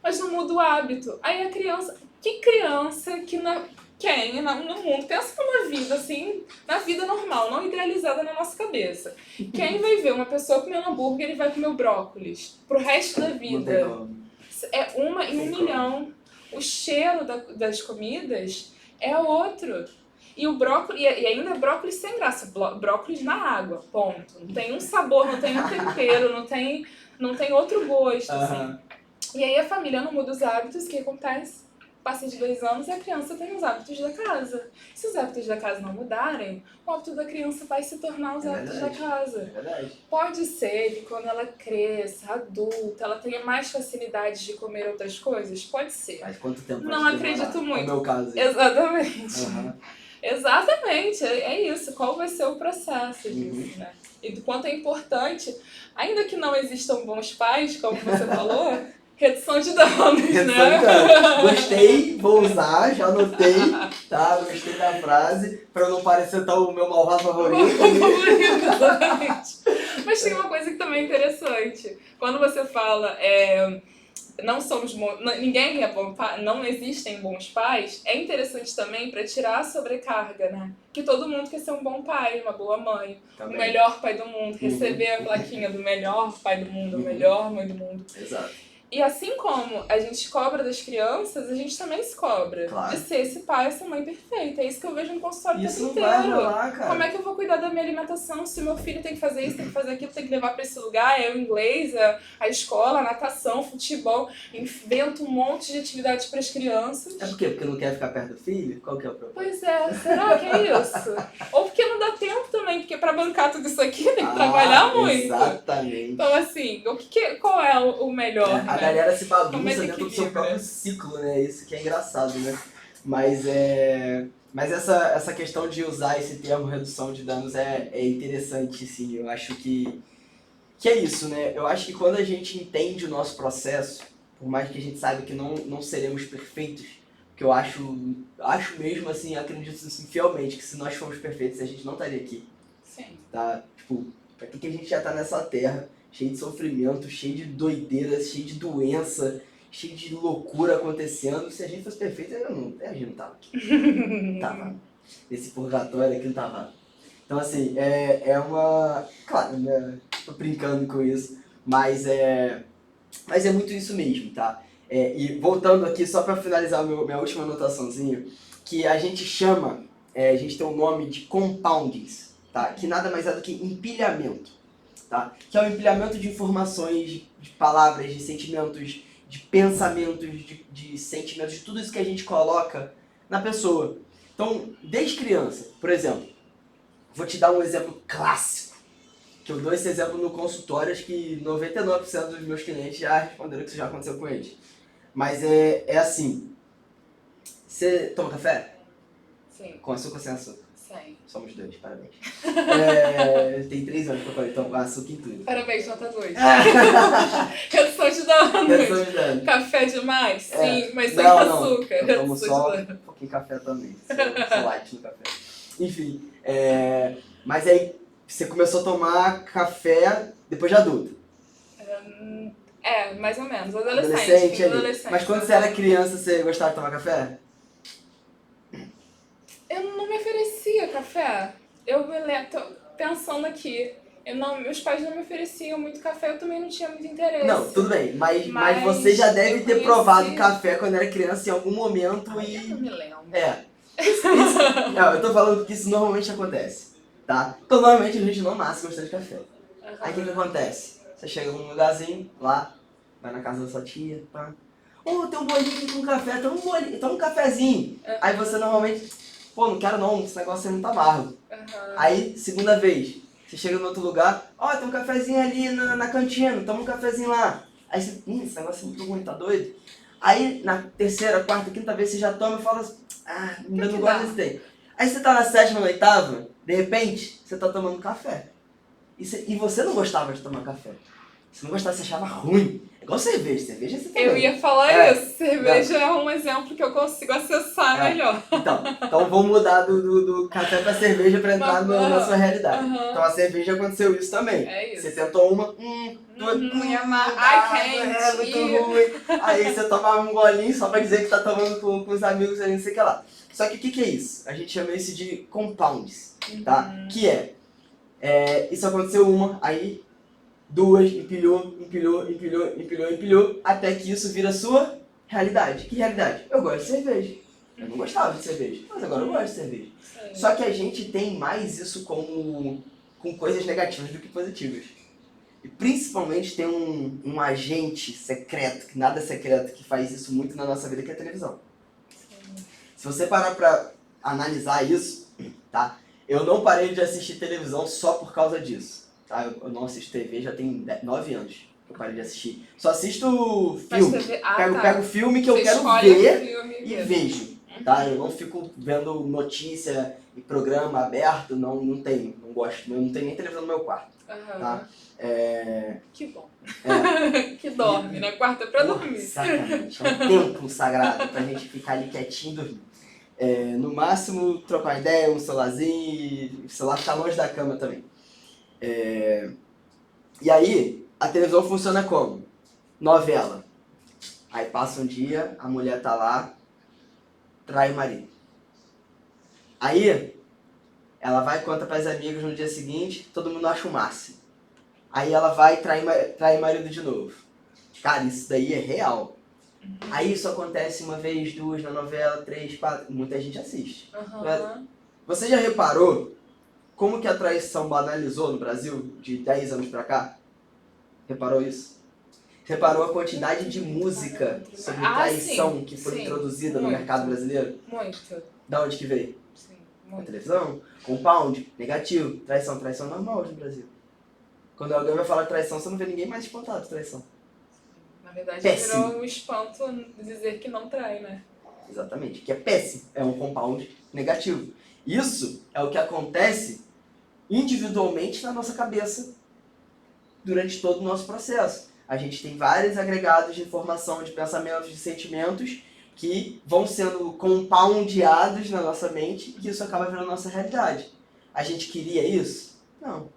Mas não muda o hábito. Aí a criança... Que criança que no mundo, pensa numa vida assim, na vida normal, não idealizada na nossa cabeça. Quem vai ver uma pessoa comendo hambúrguer e vai comer o brócolis pro resto da vida? Não tem como. É uma em 1 milhão. O cheiro das comidas é outro. E o brócolis, e ainda brócolis sem graça, brócolis na água, ponto. Não tem um sabor, não tem um tempero, não tem outro gosto, assim. E aí a família não muda os hábitos, o que acontece? Passa de 2 anos e a criança tem os hábitos da casa. Se os hábitos da casa não mudarem, o hábito da criança vai se tornar os hábitos da casa. É verdade. Pode ser que quando ela cresça, adulta, ela tenha mais facilidade de comer outras coisas? Pode ser. Mas quanto tempo Não vai acredito demorar? muito. É o meu caso. Exatamente. Exatamente, é isso. Qual vai ser o processo disso, né? E do quanto é importante, ainda que não existam bons pais, como você falou, redução de danos, né? Gostei, vou usar, já anotei, tá? Gostei da frase, pra eu não parecer tão o meu malvado favorito. Exatamente. Mas tem uma coisa que também é interessante. Quando você fala, não somos bons, ninguém é bom pai, não existem bons pais, é interessante também para tirar a sobrecarga, né? Que todo mundo quer ser um bom pai, uma boa mãe, Também. o melhor pai do mundo, receber a plaquinha do melhor pai do mundo, a melhor mãe do mundo. Exato. E assim como a gente cobra das crianças, a gente também se cobra Claro. de ser esse pai, essa mãe perfeita. É isso que eu vejo no consultório o Isso tempo não vai inteiro. rolar, cara. Como é que eu vou cuidar da minha alimentação se meu filho tem que fazer isso, tem que fazer aquilo, tem que levar pra esse lugar, é o inglês, a escola, a natação, futebol, invento um monte de atividades para as crianças. É por quê? Porque não quer ficar perto do filho? Qual que é o problema? Pois é, será que é isso? Ou porque não dá tempo também, porque pra bancar tudo isso aqui tem que trabalhar muito. Exatamente. Então assim, qual é o melhor, A né? galera se Como é bagunça que dentro do seu equilibra? próprio ciclo, né? Isso que é engraçado, né? Mas essa questão de usar esse termo redução de danos é interessante, sim. Eu acho que é isso, né? Eu acho que quando a gente entende o nosso processo, por mais que a gente saiba que não seremos perfeitos, que eu acho mesmo assim, acredito assim, fielmente, que se nós formos perfeitos, a gente não estaria aqui, Sim. tá? Tipo, pra que a gente já tá nessa terra, cheio de sofrimento, cheio de doideiras, cheio de doença, cheio de loucura acontecendo? Se a gente fosse perfeito, a gente não tava aqui. Tava. Esse purgatório aqui não tava. Então, assim, é uma... Claro, né? Tô brincando com isso, mas é muito isso mesmo, tá? E voltando aqui, só para finalizar minha última anotaçãozinha, que a gente chama, a gente tem o nome de compoundings, tá? Que nada mais é do que empilhamento, tá? Que é o empilhamento de informações, de palavras, de sentimentos, de pensamentos, de sentimentos, de tudo isso que a gente coloca na pessoa. Então, desde criança, por exemplo, vou te dar um exemplo clássico, que eu dou esse exemplo no consultório, acho que 99% dos meus clientes já responderam que isso já aconteceu com eles. Mas é assim, você toma café? Sim. Com açúcar ou sem açúcar? Sim. Somos dois, parabéns. Tem 3 anos que eu falei, então açúcar em tudo. Parabéns, nota 2. Redução de danos. Redução de danos. Café demais? Sim, mas sem Não, açúcar. eu tomo Redução só de danos. um pouquinho de café também, sou light no café. Enfim, mas aí você começou a tomar café depois de adulto. Mais ou menos. Adolescente ali. Adolescente. Mas quando você era criança, você gostava de tomar café? Eu não me oferecia café. Eu me lembro, tô pensando aqui. Meus pais não me ofereciam muito café, eu também não tinha muito interesse. Não, tudo bem, mas Mas você já deve eu ter conheci- provado café quando era criança em algum momento Ai, eu não e... me lembro. Não, eu tô falando que isso normalmente acontece, tá? Então normalmente a gente não nasce gostando de café. Aí o que acontece? Você chega num lugarzinho, lá, vai na casa da sua tia, pá. Tem um bolinho aqui com café, toma um cafezinho. Aí você normalmente, não quero não, esse negócio é muito amargo. Aí, segunda vez, você chega no outro lugar, tem um cafezinho ali na cantina, toma um cafezinho lá. Aí você, esse negócio é muito ruim, tá doido? Aí, na terceira, quarta, quinta vez, você já toma e fala assim, ainda não gosto desse tempo. Aí você tá na sétima, na oitava, de repente, você tá tomando café. E você não gostava de tomar café. Você não gostava, você achava ruim. É igual cerveja, cerveja você também. Eu ia falar isso. Cerveja é um exemplo que eu consigo acessar melhor. Então vamos mudar do café pra cerveja pra entrar na sua realidade. Então a cerveja aconteceu isso também. É isso. Você tentou uma, ai, quente. É muito ruim. Aí você tomava um golinho só pra dizer que tá tomando com os amigos, não sei o que lá. Só que o que é isso? A gente chama isso de compounds, tá? Que isso aconteceu aí 2, empilhou, até que isso vira sua realidade. Que realidade? Eu gosto de cerveja. Eu não gostava de cerveja, mas agora eu gosto de cerveja. Sim. Só que a gente tem mais isso com coisas negativas do que positivas. E principalmente tem um agente secreto, que nada é secreto, que faz isso muito na nossa vida, que é a televisão. Sim. Se você parar pra analisar isso, tá? Eu não parei de assistir televisão só por causa disso. Tá? Eu não assisto TV já tem 9 anos que eu parei de assistir. Só assisto filme. Pego filme que eu quero ver e vejo. Tá? Eu não fico vendo notícia e programa aberto, não tenho, não gosto. Eu não tenho nem televisão no meu quarto. Tá? Que bom. Que dorme, né? Quarto é pra dormir. Exatamente. É um templo sagrado pra gente ficar ali quietinho e dormir. No máximo, trocar uma ideia, um celularzinho, e o celular ficar longe da cama também. E aí, a televisão funciona como? Novela. Aí passa um dia, a mulher tá lá, trai o marido. Aí, ela vai e conta pras amigas no dia seguinte, todo mundo acha o máximo. Aí ela vai e trai marido de novo. Cara, isso daí é real. Aí isso acontece uma vez, duas na novela, três, quatro. Muita gente assiste. Aham. Você já reparou como que a traição banalizou no Brasil de 10 anos pra cá? Reparou isso? Reparou a quantidade de música sobre traição sim, que foi sim, introduzida no muito. mercado brasileiro? Muito. Da onde que veio? Sim, Na muito. televisão? Compound, negativo, traição. Traição é normal hoje no Brasil. Quando alguém vai falar de traição, você não vê ninguém mais espantado de traição. Na verdade, Péssimo. virou um espanto dizer que não trai, né? Exatamente, que é péssimo. É um compound negativo. Isso é o que acontece individualmente na nossa cabeça durante todo o nosso processo. A gente tem vários agregados de informação, de pensamentos, de sentimentos que vão sendo compoundeados na nossa mente e isso acaba virando nossa realidade. A gente queria isso? Não.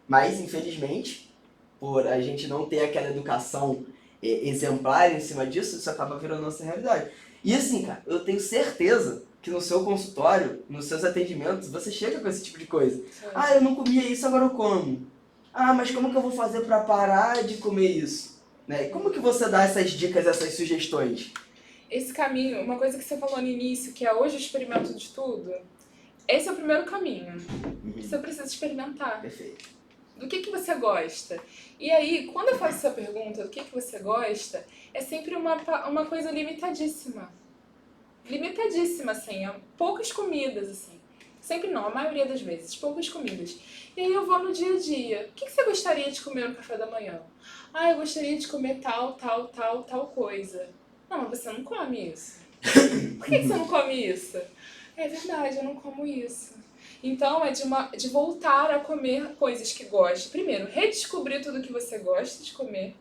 Mas, infelizmente, por a gente não ter aquela educação exemplar em cima disso, isso acaba virando nossa realidade. E assim, cara, eu tenho certeza que no seu consultório, nos seus atendimentos, você chega com esse tipo de coisa. Sim. Ah, eu não comia isso, agora eu como. Ah, mas como que eu vou fazer para parar de comer isso? Né? Como que você dá essas dicas, essas sugestões? Esse caminho, uma coisa que você falou no início, que é hoje o experimento de tudo, esse é o primeiro caminho. Você precisa experimentar. Perfeito. Do que você gosta? E aí, quando eu faço essa pergunta, do que você gosta, é sempre uma coisa limitadíssima. Limitadíssima, assim, poucas comidas, assim. Sempre não, a maioria das vezes, poucas comidas. E aí eu vou no dia a dia. O que você gostaria de comer no café da manhã? Ah, eu gostaria de comer tal coisa. Não, mas você não come isso. Por que você não come isso? É verdade, eu não como isso. Então é de voltar a comer coisas que gosta. Primeiro, redescobrir tudo que você gosta de comer.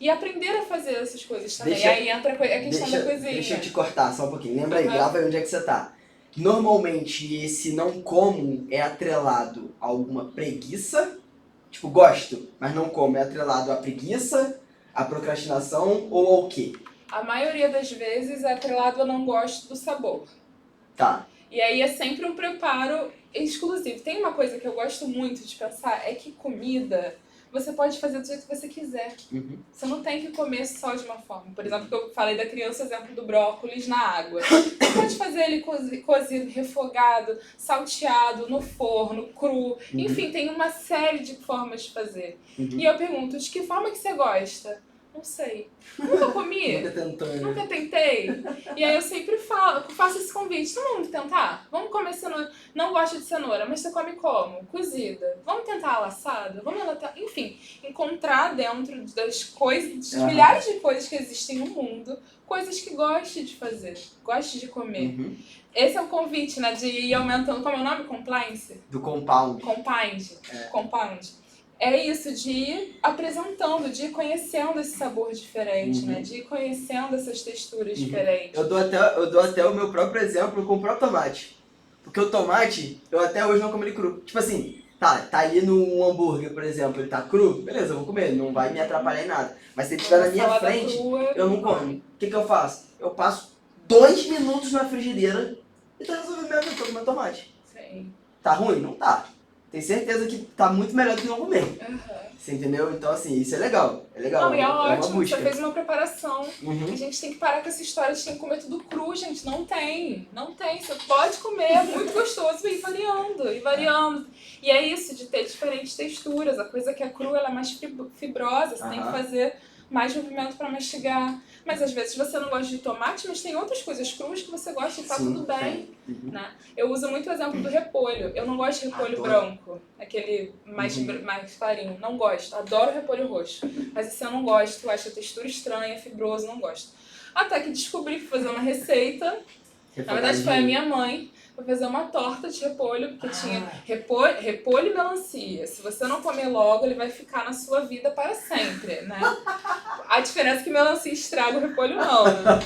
E aprender a fazer essas coisas também. E aí entra a questão da cozinha. Deixa eu te cortar só um pouquinho. Lembra aí, Uhum. grava aí onde é que você tá. Normalmente esse não como é atrelado a alguma preguiça. Tipo, gosto, mas não como. É atrelado à preguiça, à procrastinação ou ao quê? A maioria das vezes é atrelado a não gosto do sabor. Tá. E aí é sempre um preparo exclusivo. Tem uma coisa que eu gosto muito de pensar, é que comida você pode fazer do jeito que você quiser. Uhum. Você não tem que comer só de uma forma. Por exemplo, que eu falei da criança, exemplo do brócolis na água. Você pode fazer ele cozido, refogado, salteado, no forno, cru. Enfim, tem uma série de formas de fazer. E eu pergunto, de que forma que você gosta? Não sei. Nunca comi. Nunca tentou, né? Nunca tentei. E aí eu sempre faço esse convite. Então vamos tentar? Vamos comer cenoura. Não gosto de cenoura, mas você come como? Cozida. Vamos tentar ela assada? Vamos tentar... Enfim, encontrar dentro das coisas, das milhares de coisas que existem no mundo, coisas que goste de fazer, goste de comer. Esse é o convite, né? De ir aumentando. Como é o nome? Compliance? Do compound. Compound. É isso, de ir apresentando, de ir conhecendo esse sabor diferente, né? De ir conhecendo essas texturas diferentes. Eu dou até o meu próprio exemplo com o próprio tomate. Porque o tomate, eu até hoje não como ele cru. Tipo assim, tá ali no hambúrguer, por exemplo, ele tá cru, beleza, eu vou comer, não vai me atrapalhar em nada. Mas se ele estiver na minha frente, eu não como. O que eu faço? Eu passo 2 minutos na frigideira e tá resolvendo minha vida, tô comendo tomate. Sim. Tá ruim? Não tá. Tenho certeza que tá muito melhor do que não comer. Você entendeu? Então, assim, isso é legal. É legal. Não, e é ótimo, busca. você fez uma preparação. A gente tem que parar com essa história de tem que comer tudo cru, gente. Não tem. Não tem. Você pode comer, é muito gostoso e ir variando, e variando. E é isso, de ter diferentes texturas. A coisa que é crua, ela é mais fibrosa, você tem que fazer mais movimento para mastigar. Mas às vezes você não gosta de tomate, mas tem outras coisas cruas que você gosta e tá tudo bem. Né? Eu uso muito o exemplo do repolho. Eu não gosto de repolho branco, aquele mais clarinho. Não gosto. Adoro repolho roxo. Mas esse eu não gosto, acho a textura estranha, fibroso, não gosto. Até que descobri que fazer uma receita. Na verdade foi a minha mãe. Pra fazer uma torta de repolho, porque tinha repolho e melancia. Se você não comer logo, ele vai ficar na sua vida para sempre, né? A diferença é que melancia estraga o repolho não, né?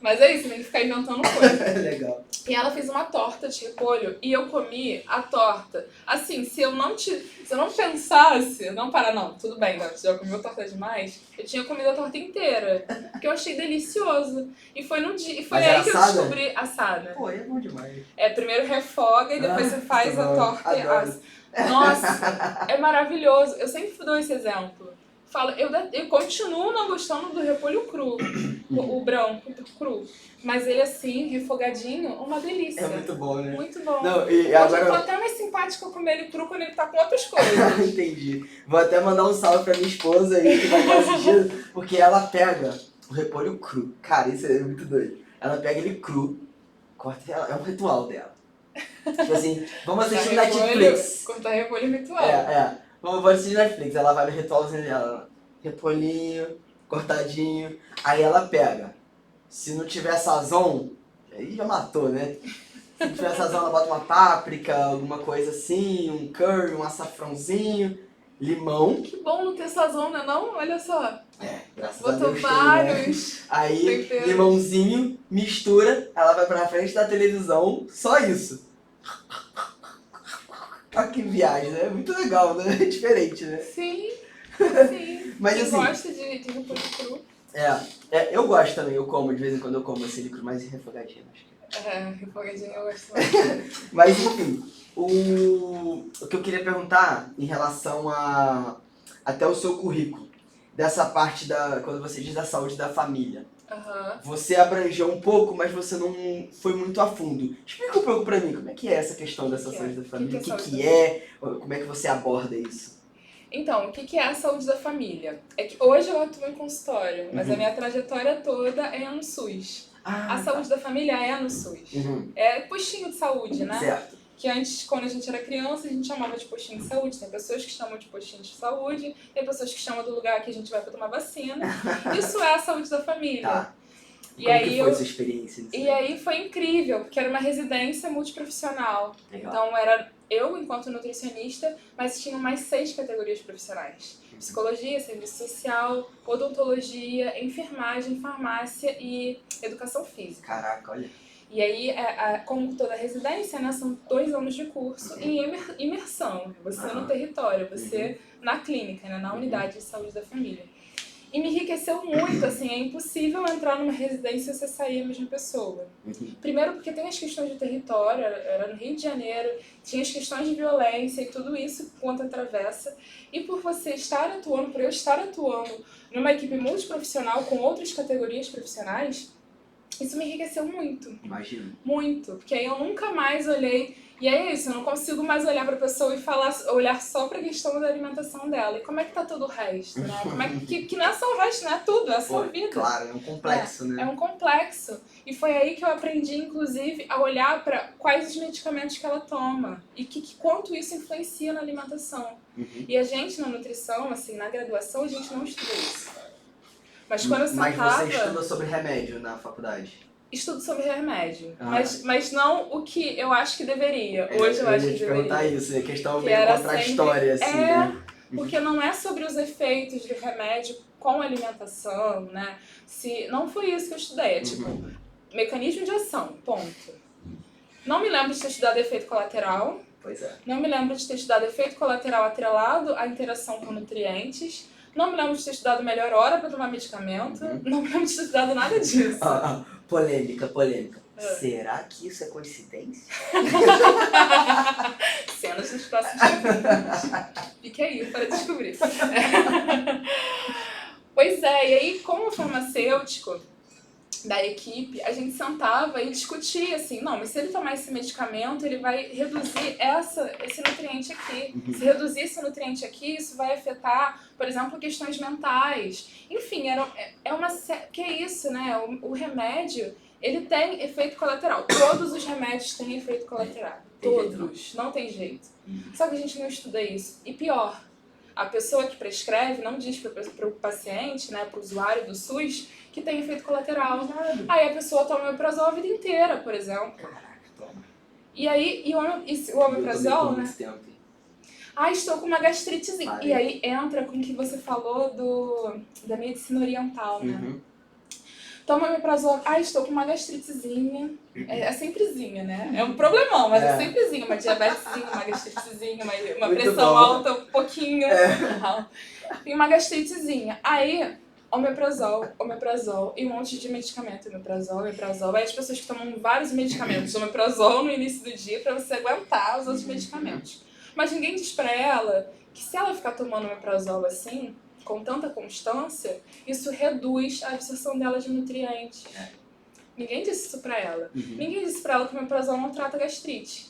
Mas é isso, tem que ficar inventando coisa. Legal. E ela fez uma torta de repolho e eu comi a torta. Assim, se eu não pensasse, não parar, não, tudo bem, né? Já comi a torta demais, eu tinha comido a torta inteira. Porque eu achei delicioso. E foi no dia. E foi aí que eu descobri assada. Pô, é bom demais. Primeiro refoga e depois você faz a torta. Nossa, é maravilhoso. Eu sempre dou esse exemplo. falo, eu continuo não gostando do repolho cru, o branco cru. Mas ele assim, refogadinho, uma delícia. É muito bom, né? Muito bom. Não, e Hoje agora... eu tô até mais simpática comer ele cru quando ele tá com outras coisas. Entendi. Vou até mandar um salve pra minha esposa aí, que vai estar assistindo, porque ela pega o repolho cru. Cara, isso é muito doido. Ela pega ele cru, corta, é um ritual dela. Tipo assim, vamos assistir Netflix. Cortar repolho ritual. Vamos assistir Netflix. Ela vai no ritualzinho dela. Repolhinho, cortadinho. Aí ela pega. Se não tiver sazon, aí já matou, né? Se não tiver sazon, ela bota uma páprica, alguma coisa assim, um curry, um açafrãozinho, limão. Que bom não ter sazon, né não? Olha só. Graças a Botou Deus. vários. Né? Aí, temperos. limãozinho, mistura, ela vai pra frente da televisão, só isso. Olha que viagem, né? É muito legal, né? É diferente, né? Sim. Mas Quem assim... gosta de repolho cru. Eu gosto também, eu como, de vez em quando eu como assim, cru, mais refogadinho, acho que. Refogadinho eu gosto mais. Mas enfim, o que eu queria perguntar em relação até o seu currículo, dessa parte quando você diz da saúde da família. Você abrangeu um pouco, mas você não foi muito a fundo. Explica um pouco pra mim, como é que é essa questão dessa saúde da família? O que é? Como é que você aborda isso? Então, o que é a saúde da família? É que hoje eu atuo em consultório, mas a minha trajetória toda é no SUS. A saúde da família é no SUS. É postinho de saúde, né? Certo. Que antes, quando a gente era criança, a gente chamava de postinho de saúde. Tem pessoas que chamam de postinho de saúde, tem pessoas que chamam do lugar que a gente vai pra tomar vacina. Isso é a saúde da família. Tá. E Como aí que foi essa experiência? E aí foi incrível, porque era uma residência multiprofissional. Legal. Então era eu enquanto nutricionista, mas tinham mais 6 categorias profissionais. Psicologia, serviço social, odontologia, enfermagem, farmácia e educação física. Caraca, olha. E aí, como toda residência, né, são 2 anos de curso em imersão. Você no território, você na clínica, né, na unidade de saúde da família. E me enriqueceu muito, assim, é impossível entrar numa residência e você sair a mesma pessoa. Primeiro porque tem as questões de território, era no Rio de Janeiro, tinha as questões de violência e tudo isso quanto atravessa. E por você estar atuando, por eu estar atuando numa equipe multiprofissional com outras categorias profissionais, isso me enriqueceu muito. Imagino. Muito, porque aí eu nunca mais olhei... E é isso, eu não consigo mais olhar pra pessoa e olhar só pra questão da alimentação dela. E como é que tá todo o resto, né? Como é que não é só o resto, não é tudo, é a sua vida. Claro, é um complexo, né? É um complexo. E foi aí que eu aprendi, inclusive, a olhar pra quais os medicamentos que ela toma. E quanto isso influencia na alimentação. E a gente, na nutrição, assim, na graduação, a gente não estuda isso. Mas quando eu sentava... Mas você estuda sobre remédio na faculdade? Estudo sobre remédio, mas não o que eu acho que deveria. Hoje eu acho que deveria. Eu ia te perguntar isso, é questão meio contraditória, assim, né? Porque não é sobre os efeitos do remédio com a alimentação, né? Não foi isso que eu estudei, é tipo, mecanismo de ação, ponto. Não me lembro de ter estudado efeito colateral. Pois é. Não me lembro de ter estudado efeito colateral atrelado à interação com nutrientes. Não me lembro de ter estudado melhor hora para tomar medicamento. Não me lembro de ter estudado nada disso. Polêmica. Será que isso é coincidência? Cenas dos próximos capítulos. Fique aí para descobrir. Pois é, e aí como farmacêutico da equipe, a gente sentava e discutia assim, não, mas se ele tomar esse medicamento, ele vai reduzir esse nutriente aqui. Se reduzir esse nutriente aqui, isso vai afetar, por exemplo, questões mentais. Enfim, que é isso, né? O remédio, ele tem efeito colateral. Todos os remédios têm efeito colateral. Todos. Não tem jeito. Só que a gente não estuda isso. E pior, a pessoa que prescreve não diz para o paciente, né, para o usuário do SUS, que tem efeito colateral. Aí a pessoa toma o omeprazol a vida inteira, por exemplo. Caraca, toma. E aí, o omeprazol, né? Estou com uma gastritezinha. E aí entra com o que você falou da medicina oriental, né? Toma omeprazol, estou com uma gastritezinha. É semprezinha, né? É um problemão, mas é semprezinha. Uma diabetesinha, uma gastritezinha, uma pressão alta um pouquinho. Tem uma gastritezinha. Aí, omeprazol e um monte de medicamento. Omeprazol. Aí as pessoas que tomam vários medicamentos. Omeprazol no início do dia pra você aguentar os outros medicamentos. Mas ninguém diz pra ela que se ela ficar tomando omeprazol assim, com tanta constância, isso reduz a absorção dela de nutrientes. Ninguém disse isso pra ela. Ninguém disse pra ela que o omeprazol não trata gastrite.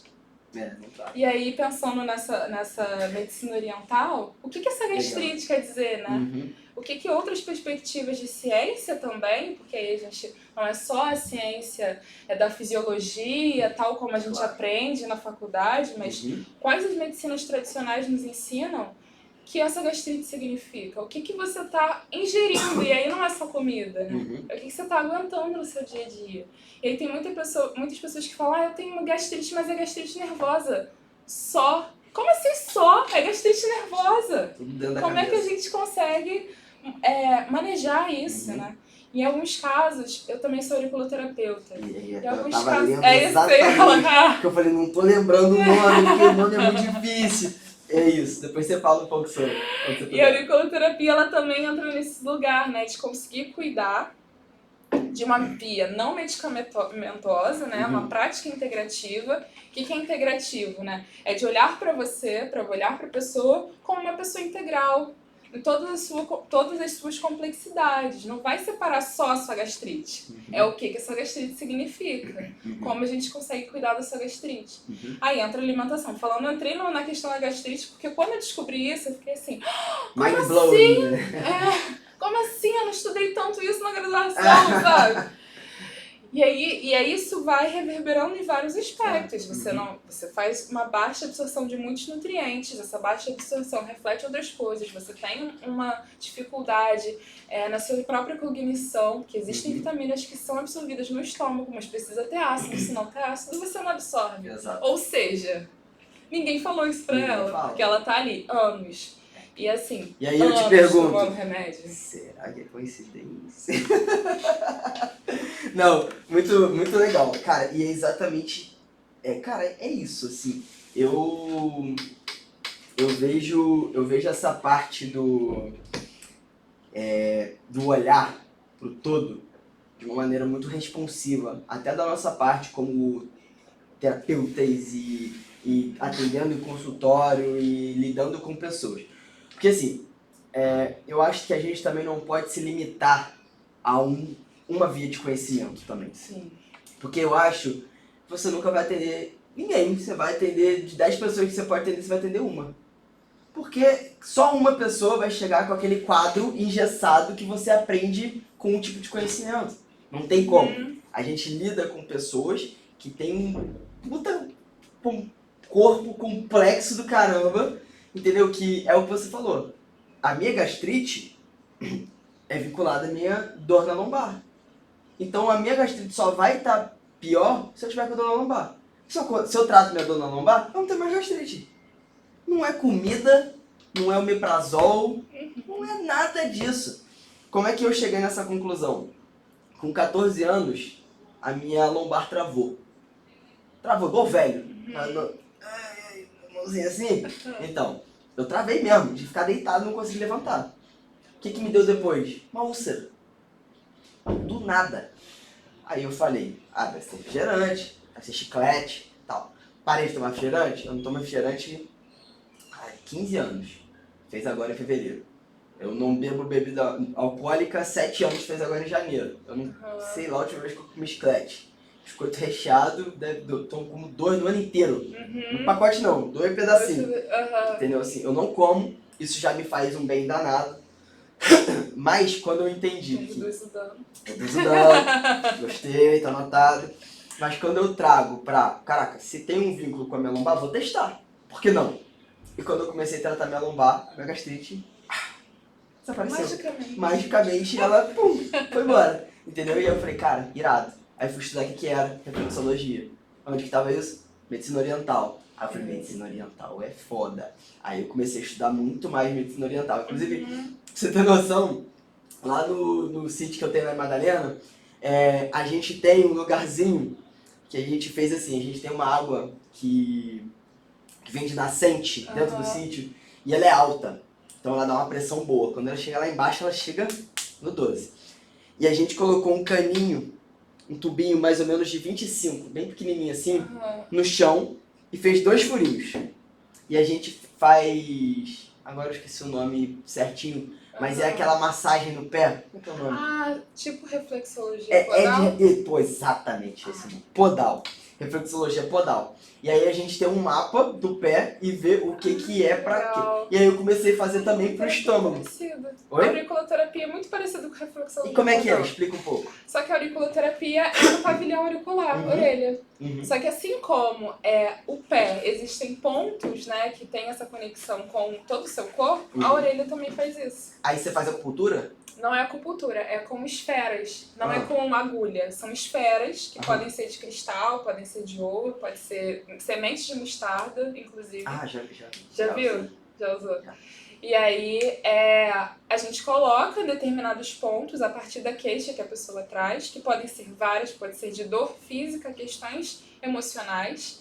Não trata. E aí, pensando nessa medicina oriental, o que essa gastrite quer dizer, né? O que outras perspectivas de ciência também, porque aí a gente não é só a ciência da fisiologia, tal como a gente aprende na faculdade, mas quais as medicinas tradicionais nos ensinam que essa gastrite significa? O que você está ingerindo? E aí não é só comida, né? O que você está aguentando no seu dia a dia? E aí tem muitas pessoas que falam, eu tenho uma gastrite, mas é gastrite nervosa. Só? Como assim só? É gastrite nervosa. Como é que a gente consegue manejar isso, né? Em alguns casos, eu também sou auriculoterapeuta. Em alguns casos, que eu falei, não tô lembrando o nome, porque o nome é muito difícil. É isso, depois você fala um pouco sobre. E a auriculoterapia, ela também entra nesse lugar, né? De conseguir cuidar de uma via não medicamentosa, né? Uma prática integrativa. O que é integrativo, né? É de olhar para você, para olhar para a pessoa como uma pessoa integral, em todas as suas complexidades. Não vai separar só a sua gastrite. É o que essa gastrite significa. Como a gente consegue cuidar da sua gastrite. Aí entra a alimentação. Eu entrei na questão da gastrite, porque quando eu descobri isso, eu fiquei assim, como assim? Como assim? Eu não estudei tanto isso na graduação, sabe? E aí isso vai reverberando em vários aspectos. Você faz uma baixa absorção de muitos nutrientes, essa baixa absorção reflete outras coisas. Você tem uma dificuldade na sua própria cognição, que existem vitaminas que são absorvidas no estômago, mas precisa ter ácido, se não ter ácido você não absorve. Ou seja, ninguém falou isso pra ela, porque ela tá ali anos. E assim, e aí eu te pergunto, tomando remédio. Será que é coincidência? Não, muito legal. Cara, e é exatamente... Cara, é isso, assim. Eu vejo essa parte do olhar pro todo de uma maneira muito responsiva. Até da nossa parte como terapeutas e atendendo em consultório e lidando com pessoas. Porque assim, eu acho que a gente também não pode se limitar a uma via de conhecimento também. Sim. Porque eu acho que você nunca vai atender ninguém. Você vai atender, de 10 pessoas que você pode atender, você vai atender uma. Porque só uma pessoa vai chegar com aquele quadro engessado que você aprende com um tipo de conhecimento. Não tem como. A gente lida com pessoas que têm um corpo complexo do caramba, entendeu? Que é o que você falou. A minha gastrite é vinculada à minha dor na lombar. Então a minha gastrite só vai estar pior se eu tiver com dor na lombar. Se eu trato minha dor na lombar, eu não tenho mais gastrite. Não é comida, não é omeprazol, não é nada disso. Como é que eu cheguei nessa conclusão? Com 14 anos, a minha lombar travou. Travou, igual velho. Mãozinha assim. Então, eu travei mesmo, de ficar deitado e não conseguir levantar. O que me deu depois? Uma úlcera. Do nada. Aí eu falei, vai ser refrigerante, vai ser chiclete, tal. Parei de tomar refrigerante? Eu não tomo refrigerante há 15 anos. Fez agora em fevereiro. Eu não bebo bebida alcoólica há 7 anos, fez agora em janeiro. Eu não sei lá a última vez que eu comi chiclete. Biscoito recheado, eu tomo como 2 no ano inteiro. No pacote não, 2 pedacinhos. Entendeu? Assim, eu não como, isso já me faz um bem danado. Mas quando eu entendi que... Tô estudando. Gostei, tá anotado. Mas quando eu trago pra... Caraca, se tem um vínculo com a minha lombar, vou testar. Por que não? E quando eu comecei a tratar minha lombar, minha gastrite... desapareceu. Magicamente ela, pum, foi embora. Entendeu? E eu falei, cara, irado. Aí fui estudar o que era reflexologia. Onde que tava isso? Medicina oriental. Aí eu falei, medicina oriental é foda. Aí eu comecei a estudar muito mais medicina oriental. Inclusive, pra você ter noção, lá no sítio que eu tenho lá em Madalena, a gente tem um lugarzinho que a gente fez assim, a gente tem uma água que vem de nascente dentro do sítio e ela é alta. Então ela dá uma pressão boa. Quando ela chega lá embaixo, ela chega no 12. E a gente colocou um caninho, um tubinho mais ou menos de 25, bem pequenininho assim, no chão e fez 2 furinhos. E a gente faz... Agora eu esqueci o nome certinho, Mas é aquela massagem no pé. Como é que é o nome? Ah, tipo reflexologia podal? Pô, exatamente esse nome. Podal. Reflexologia podal. E aí a gente tem um mapa do pé e vê o que é pra quê. Legal. E aí eu comecei a fazer também pro estômago. Parecido. Oi? A auriculoterapia é muito parecida com reflexologia E como é que é? podal. Explica um pouco. Só que a auriculoterapia é no pavilhão auricular, orelha. Uhum. Só que assim como o pé, existem pontos, né, que tem essa conexão com todo o seu corpo, a orelha também faz isso. Aí você faz acupuntura? Não é acupuntura, é com esferas. Não é Ah. com agulha. São esferas que podem ser de cristal, podem ser de ouro, pode ser sementes de mostarda, inclusive. Ah, já. Já viu? Já usou? Já. E aí, a gente coloca determinados pontos a partir da queixa que a pessoa traz, que podem ser várias, pode ser de dor física, questões emocionais.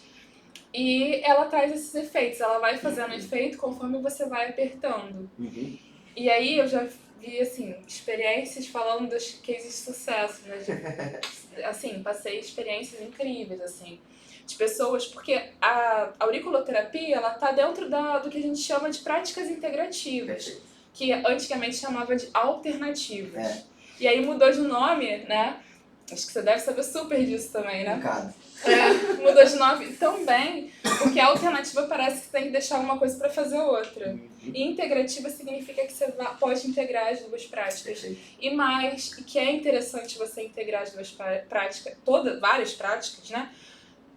E ela traz esses efeitos, ela vai fazendo efeito conforme você vai apertando. Uhum. E aí eu já vi, assim, experiências falando dos cases de sucesso, né? Assim, passei experiências incríveis, assim, de pessoas, porque a auriculoterapia, ela tá dentro do que a gente chama de práticas integrativas, que antigamente chamava de alternativas. E aí mudou de nome, né? Acho que você deve saber super disso também, né? Mudou de nome também, porque a alternativa parece que tem que deixar uma coisa para fazer outra. E integrativa significa que você pode integrar as duas práticas. E mais, que é interessante você integrar as duas práticas, várias práticas, né?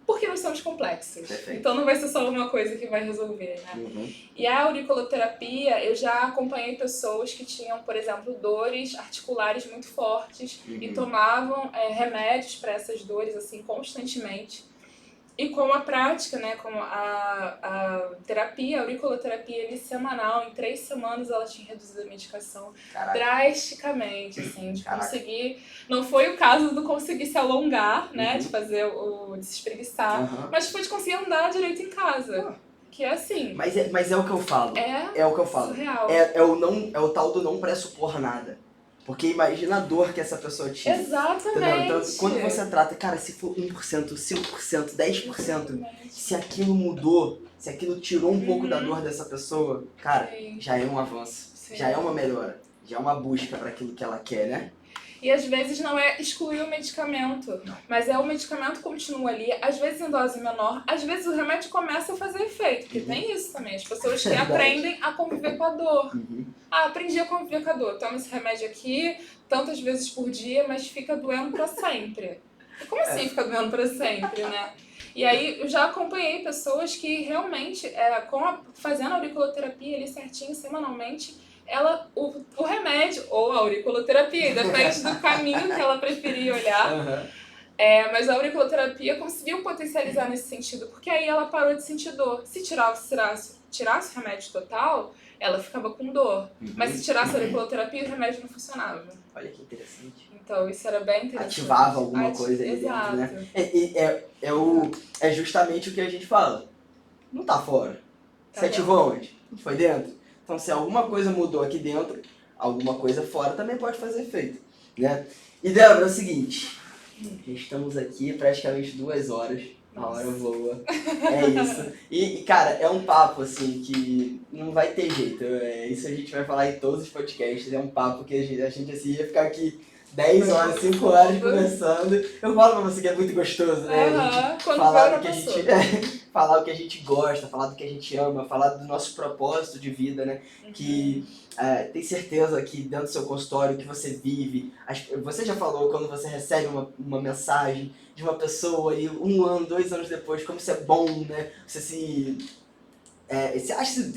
Porque nós somos complexos. Então não vai ser só uma coisa que vai resolver, né? E a auriculoterapia, eu já acompanhei pessoas que tinham, por exemplo, dores articulares muito fortes e tomavam remédios para essas dores, assim, constantemente. E com a prática, né, com a terapia, a auriculoterapia semanal, em 3 semanas ela tinha reduzido a medicação drasticamente, assim, de conseguir... Não foi o caso do conseguir se alongar, né, de fazer de se espreguiçar, mas foi de conseguir andar direito em casa. Que é assim... Mas é o que eu falo. É o que eu falo. Surreal. É o tal do não pressupor nada. Porque imagina a dor que essa pessoa tinha. Exatamente. Então, quando você trata, cara, se for 1%, 5%, 10%, se aquilo mudou, se aquilo tirou um pouco da dor dessa pessoa, cara, já é um avanço. Já é uma melhora. Já é uma busca para aquilo que ela quer, né? E às vezes não é excluir o medicamento, mas o medicamento continua ali, às vezes em dose menor, às vezes o remédio começa a fazer efeito, porque tem isso também, as pessoas que aprendem a conviver com a dor. Aprendi a conviver com a dor, toma esse remédio aqui, tantas vezes por dia, mas fica doendo pra sempre. E como assim fica doendo pra sempre, né? E aí eu já acompanhei pessoas que realmente, fazendo auriculoterapia ali certinho, semanalmente, o remédio, ou a auriculoterapia, depende do caminho que ela preferir olhar, mas a auriculoterapia conseguiu potencializar nesse sentido, porque aí ela parou de sentir dor. Se tirasse o remédio total, ela ficava com dor, mas se tirasse a auriculoterapia, o remédio não funcionava. Olha que interessante. Então isso era bem interessante. Ativava alguma coisa aí dentro, né? É justamente o que a gente fala. Não tá fora. Você ativou onde? Foi dentro? Então, se alguma coisa mudou aqui dentro, alguma coisa fora também pode fazer efeito, né? E, Débora, é o seguinte, já estamos aqui praticamente 2 horas, a hora voa, é isso. E, cara, é um papo, assim, que não vai ter jeito, isso a gente vai falar em todos os podcasts, é um papo que a gente assim, ia ficar aqui 10 horas, 5 horas conversando. Eu falo pra você que é muito gostoso, né? Falar do que a gente... falar o que a gente gosta, falar do que a gente ama, falar do nosso propósito de vida, né? Que tem certeza que dentro do seu consultório, que você vive, você já falou quando você recebe uma mensagem de uma pessoa e 1 ano, 2 anos depois, como isso é bom, né? Você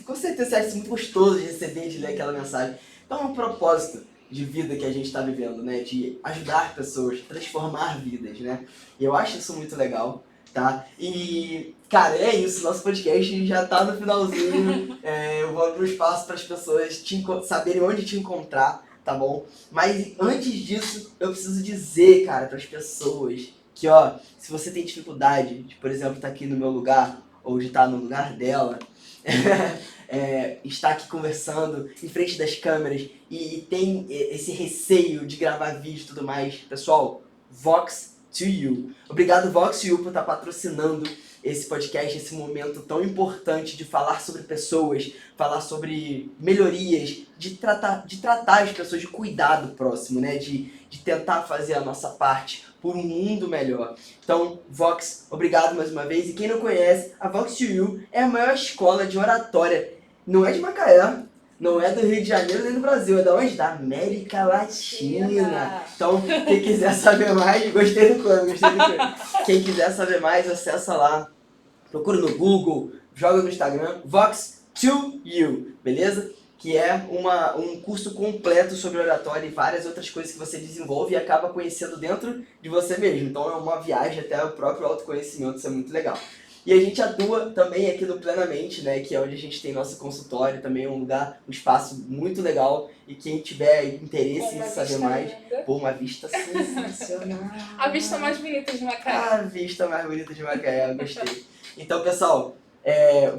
com certeza você acha isso muito gostoso de receber, de ler aquela mensagem. Então é um propósito de vida que a gente está vivendo, né? De ajudar pessoas, transformar vidas, né? E eu acho isso muito legal, tá? E, cara, é isso. Nosso podcast já tá no finalzinho. Eu vou abrir um espaço para as pessoas saberem onde te encontrar, tá bom? Mas antes disso, eu preciso dizer, cara, para as pessoas que, ó, se você tem dificuldade de, por exemplo, estar aqui no meu lugar ou de estar no lugar dela, está aqui conversando em frente das câmeras e tem esse receio de gravar vídeo e tudo mais, pessoal, Vox to You. Obrigado, Vox to You, por estar patrocinando esse podcast, esse momento tão importante de falar sobre pessoas, falar sobre melhorias, de tratar as pessoas, de cuidar do próximo, né? De tentar fazer a nossa parte por um mundo melhor. Então, Vox, obrigado mais uma vez. E quem não conhece, a Vox to You é a maior escola de oratória. Não é de Macaé, não é do Rio de Janeiro nem do Brasil, é da onde? Da América Latina. Então, quem quiser saber mais, gostei do plano. Quem quiser saber mais, acessa lá. Procura no Google, joga no Instagram, Vox to You, beleza? Que é um curso completo sobre oratória e várias outras coisas que você desenvolve e acaba conhecendo dentro de você mesmo. Então é uma viagem até o próprio autoconhecimento, isso é muito legal. E a gente atua também aqui no Plenamente, né, que é onde a gente tem nosso consultório, também é um lugar, um espaço muito legal. E quem tiver interesse em saber mais, pô, uma vista sensacional. A vista mais bonita de Macaé. A vista mais bonita de Macaé, eu gostei. Então, pessoal,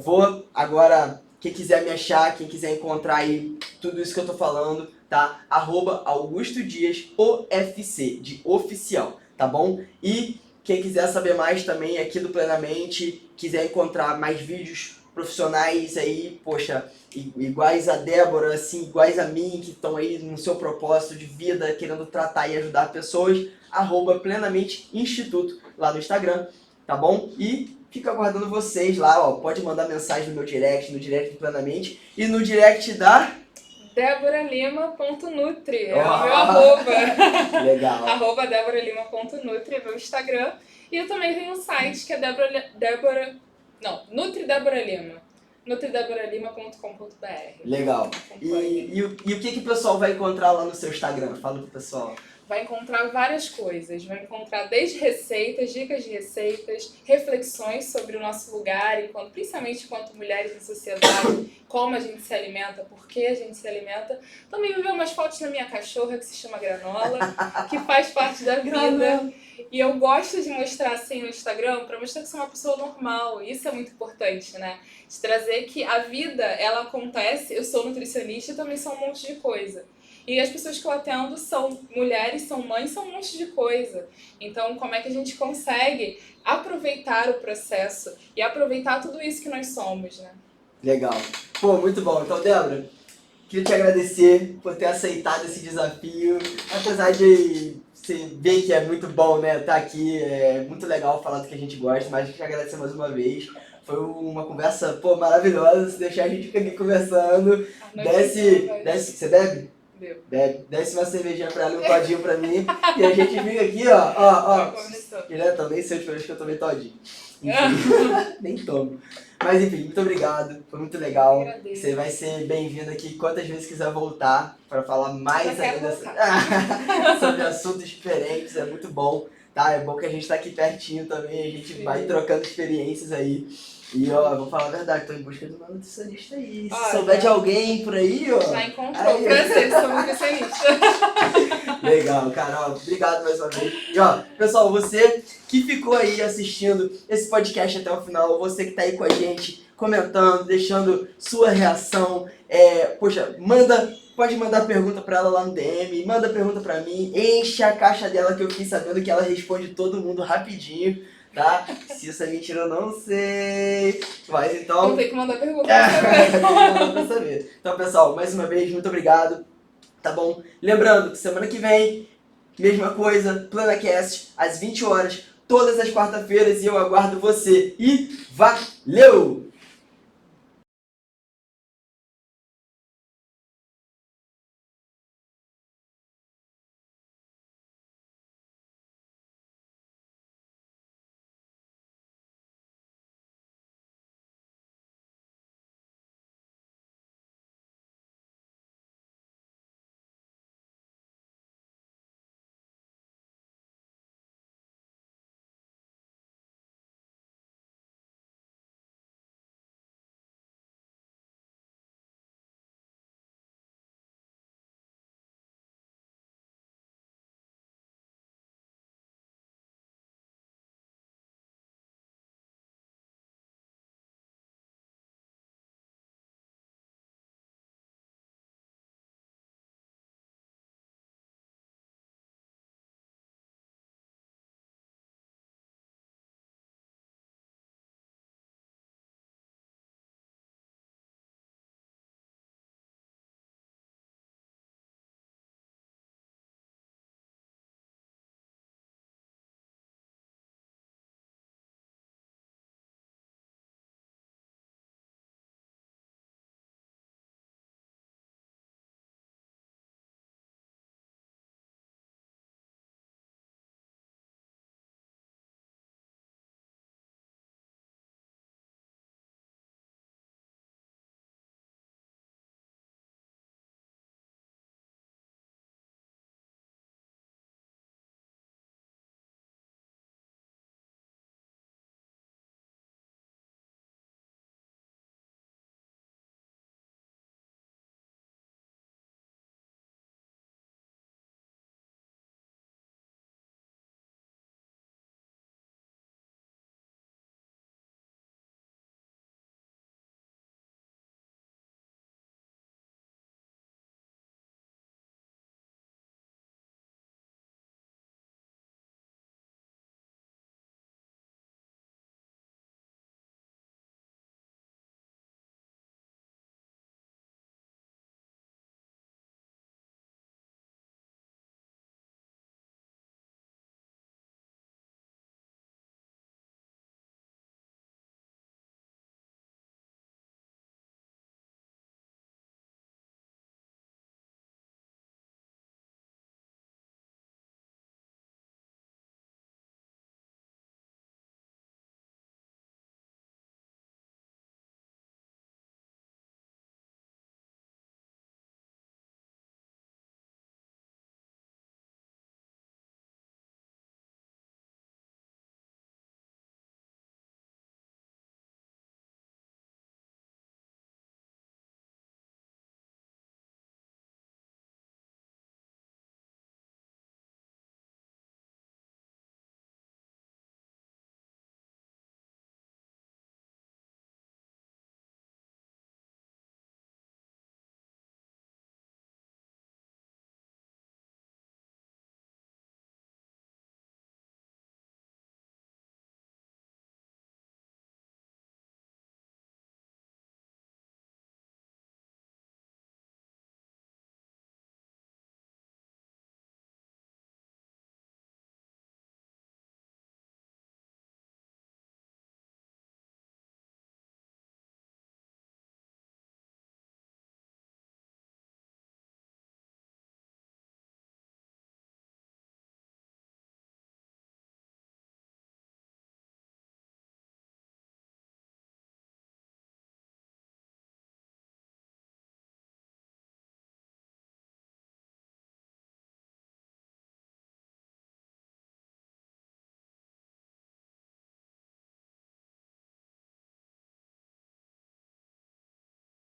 vou agora, quem quiser me achar, quem quiser encontrar aí tudo isso que eu tô falando, tá? @AugustoDias OFC, de oficial, tá bom? E quem quiser saber mais também aqui do Plenamente, quiser encontrar mais vídeos profissionais aí, poxa, iguais a Débora, assim, iguais a mim, que estão aí no seu propósito de vida, querendo tratar e ajudar pessoas, @Plenamente Instituto lá no Instagram, tá bom? E fico aguardando vocês lá, ó, pode mandar mensagem no meu direct, no direct do Plenamente e no direct da... DéboraLima.nutri, é o meu arroba. Legal. @DéboraLima.nutri é meu Instagram. E eu também tenho um site que é Nutri-Débora Lima. NutriDéboraLima.com.br. Legal. E o que o pessoal vai encontrar lá no seu Instagram? Fala pro pessoal. Vai encontrar várias coisas. Vai encontrar desde receitas, dicas de receitas, reflexões sobre o nosso lugar, principalmente enquanto mulheres na sociedade, como a gente se alimenta, por que a gente se alimenta. Também vou ver umas fotos da minha cachorra, que se chama Granola, que faz parte da vida. E eu gosto de mostrar assim no Instagram, para mostrar que sou uma pessoa normal. Isso é muito importante, né? De trazer que a vida, ela acontece. Eu sou nutricionista e também sou um monte de coisa. E as pessoas que eu atendo são mulheres, são mães, são um monte de coisa. Então, como é que a gente consegue aproveitar o processo e aproveitar tudo isso que nós somos, né? Legal. Pô, muito bom. Então, Débora, queria te agradecer por ter aceitado esse desafio. Apesar de você ver que é muito bom, né, estar aqui, é muito legal falar do que a gente gosta, mas te agradecer mais uma vez. Foi uma conversa, pô, maravilhosa. Se deixar a gente ficar aqui conversando. Desce, você bebe? Desce uma cervejinha pra ela, um todinho pra mim. E a gente fica aqui, ó. Diretamente, sei que eu tomei todinho. Enfim, nem tomo. Mas enfim, muito obrigado. Foi muito legal. Você vai ser bem-vindo aqui quantas vezes quiser voltar pra falar mais ainda sobre assuntos diferentes. É muito bom, tá? É bom que a gente tá aqui pertinho também. A gente vai trocando experiências aí. E ó, vou falar a verdade, tô em busca de uma nutricionista aí. Se souber de alguém por aí, ó. Já encontrou, prazer, sou nutricionista. Legal, Carol. Obrigado mais uma vez. E ó, pessoal, você que ficou aí assistindo esse podcast até o final, você que tá aí com a gente, comentando, deixando sua reação. Poxa, pode mandar pergunta pra ela lá no DM, manda pergunta pra mim, enche a caixa dela que eu fiquei sabendo que ela responde todo mundo rapidinho. Tá? Se isso é mentira, eu não sei. Mas então... Vou ter que mandar pergunta pra saber. Então, pessoal, mais uma vez, muito obrigado. Tá bom? Lembrando que semana que vem, mesma coisa, PlenaCast, às 20 horas, todas as quarta-feiras, e eu aguardo você. E valeu!